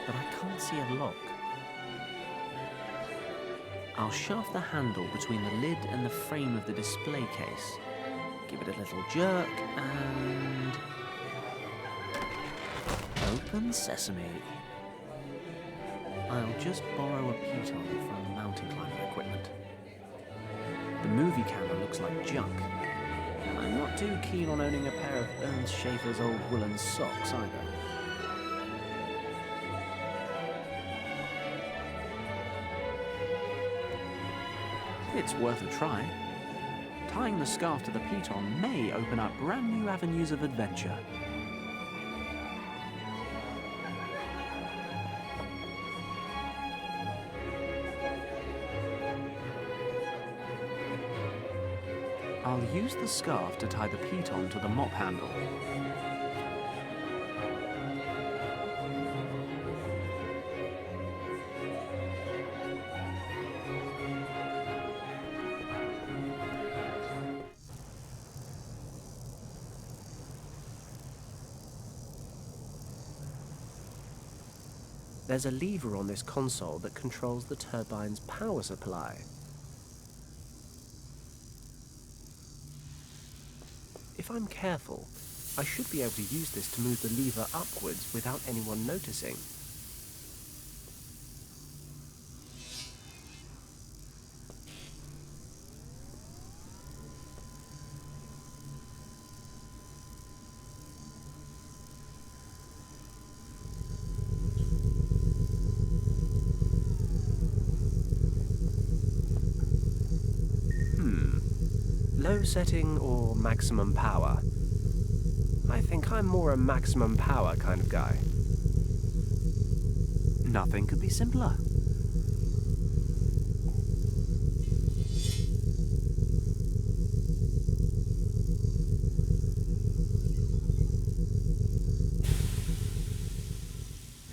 but I can't see a lock. I'll shove the handle between the lid and the frame of the display case. Give it a little jerk and... Open sesame. I'll just borrow a piton from the mountain climbing equipment. The movie camera looks like junk, and I'm not too keen on owning a pair of Ernst Schaefer's old woolen socks either. It's worth a try. Tying the scarf to the piton may open up brand new avenues of adventure. I'll use the scarf to tie the piton to the mop handle. There's a lever on this console that controls the turbine's power supply. If I'm careful, I should be able to use this to move the lever upwards without anyone noticing. Low setting or maximum power? I think I'm more a maximum power kind of guy. Nothing could be simpler.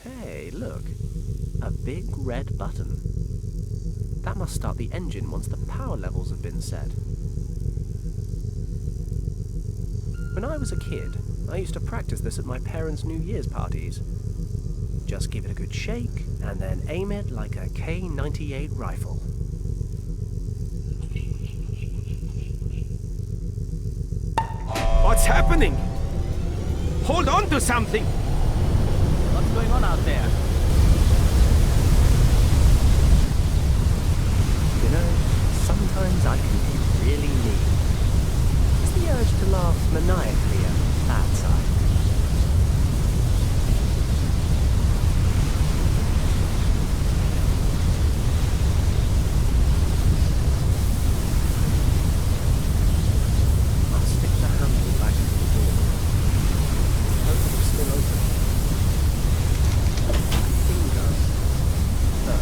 Hey, look. A big red button. That must start the engine once the power levels have been set. When I was a kid, I used to practice this at my parents' New Year's parties. Just give it a good shake, and then aim it like a K-98 rifle. What's happening? Hold on to something! What's going on out there? You know, sometimes I can be really mean. The urge to laugh maniacally at that side. I'll stick the handle back into the door. Hope it's still open. Bingo. No,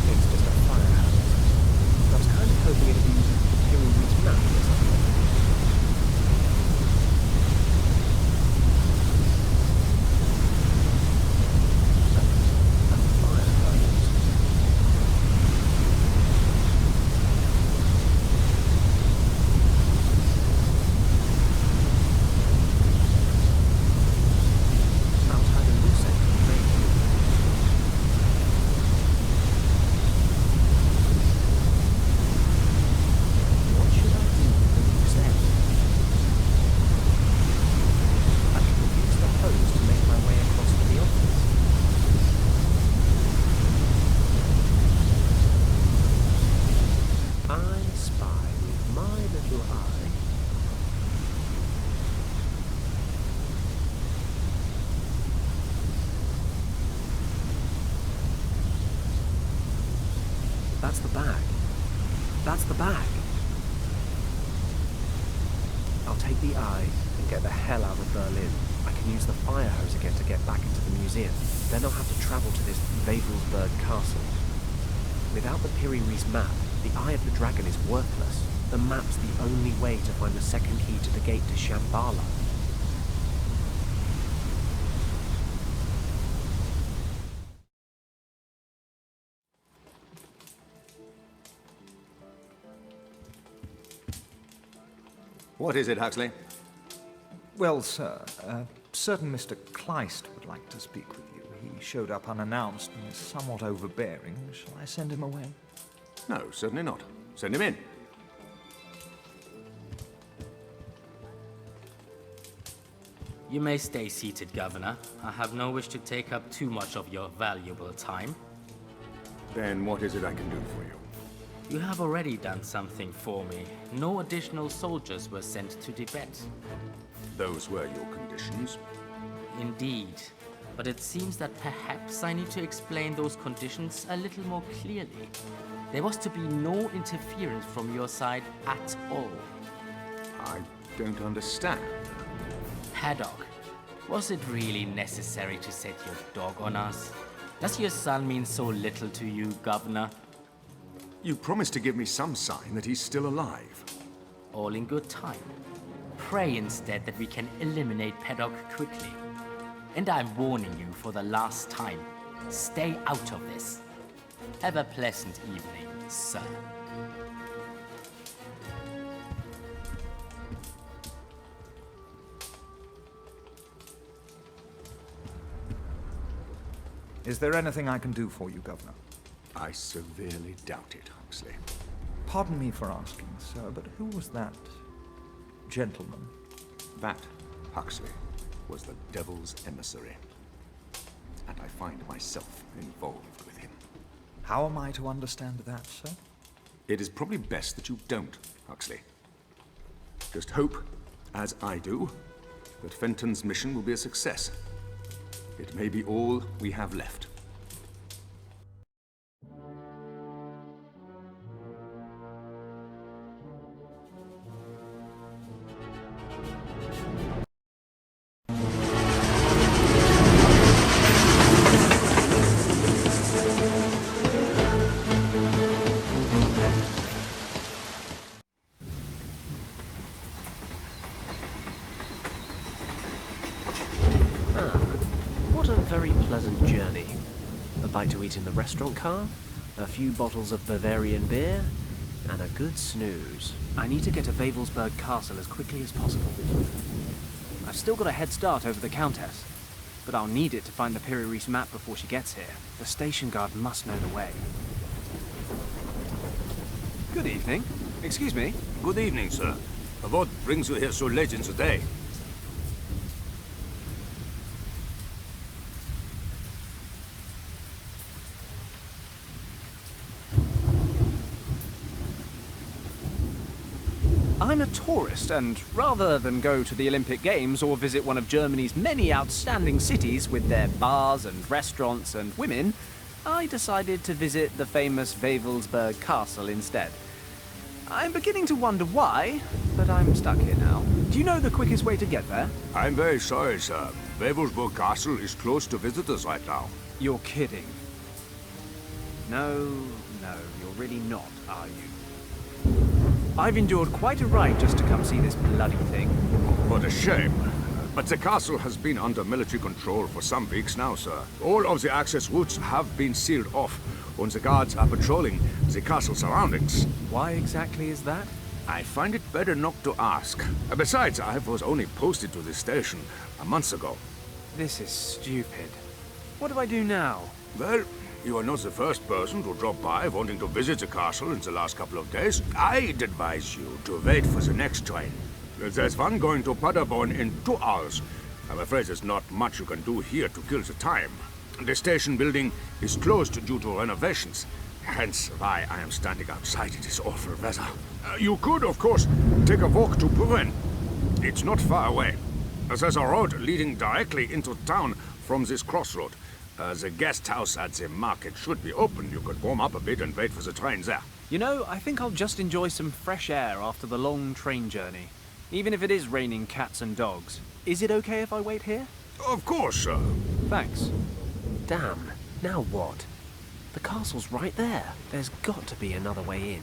it's just a fire hazard. I was kind of hoping it'd be Pyrenees map or something. That's the bag. That's the bag. I'll take the eye and get the hell out of Berlin. I can use the fire hose again to get back into the museum. Then I'll have to travel to this Wavelsberg castle. Without the Piri-Reis map, the Eye of the Dragon is worthless. The map's the only way to find the second key to the gate to Shambhala. What is it, Huxley? Well, sir, certain Mr. Kleist would like to speak with you. He showed up unannounced and is somewhat overbearing. Shall I send him away? No, certainly not. Send him in. You may stay seated, Governor. I have no wish to take up too much of your valuable time. Then what is it I can do for you? You have already done something for me. No additional soldiers were sent to Tibet. Those were your conditions? Indeed. But it seems that perhaps I need to explain those conditions a little more clearly. There was to be no interference from your side at all. I don't understand. Paddock, was it really necessary to set your dog on us? Does your son mean so little to you, Governor? You promised to give me some sign that he's still alive. All in good time. Pray instead that we can eliminate Paddock quickly. And I'm warning you for the last time. Stay out of this. Have a pleasant evening, sir. Is there anything I can do for you, Governor? I severely doubt it, Huxley. Pardon me for asking, sir, but who was that gentleman? That, Huxley, was the devil's emissary. And I find myself involved with him. How am I to understand that, sir? It is probably best that you don't, Huxley. Just hope, as I do, that Fenton's mission will be a success. It may be all we have left. Very pleasant journey. A bite to eat in the restaurant car, a few bottles of Bavarian beer, and a good snooze. I need to get to Wavelsberg Castle as quickly as possible. I've still got a head start over the Countess, but I'll need it to find the Piri-Reis map before she gets here. The station guard must know the way. Good evening. Excuse me. Good evening, sir. What brings you here so late in the day? I'm a tourist, and rather than go to the Olympic Games or visit one of Germany's many outstanding cities with their bars and restaurants and women, I decided to visit the famous Wavelsberg Castle instead. I'm beginning to wonder why, but I'm stuck here now. Do you know the quickest way to get there? I'm very sorry, sir. Wavelsberg Castle is closed to visitors right now. You're kidding. No, you're really not, are you? I've endured quite a ride just to come see this bloody thing. What a shame. But the castle has been under military control for some weeks now, sir. All of the access routes have been sealed off, and the guards are patrolling the castle surroundings. Why exactly is that? I find it better not to ask. Besides, I was only posted to this station a month ago. This is stupid. What do I do now? Well, you are not the first person to drop by wanting to visit the castle in the last couple of days. I'd advise you to wait for the next train. There's one going to Paderborn in 2 hours. I'm afraid there's not much you can do here to kill the time. The station building is closed due to renovations, hence why I am standing outside in this awful weather. You could, of course, take a walk to Puren. It's not far away. There's a road leading directly into town from this crossroad. The guest house at the market should be open. You could warm up a bit and wait for the train there. You know, I think I'll just enjoy some fresh air after the long train journey. Even if it is raining cats and dogs. Is it okay if I wait here? Of course, sir. Thanks. Damn. Now what? The castle's right there. There's got to be another way in.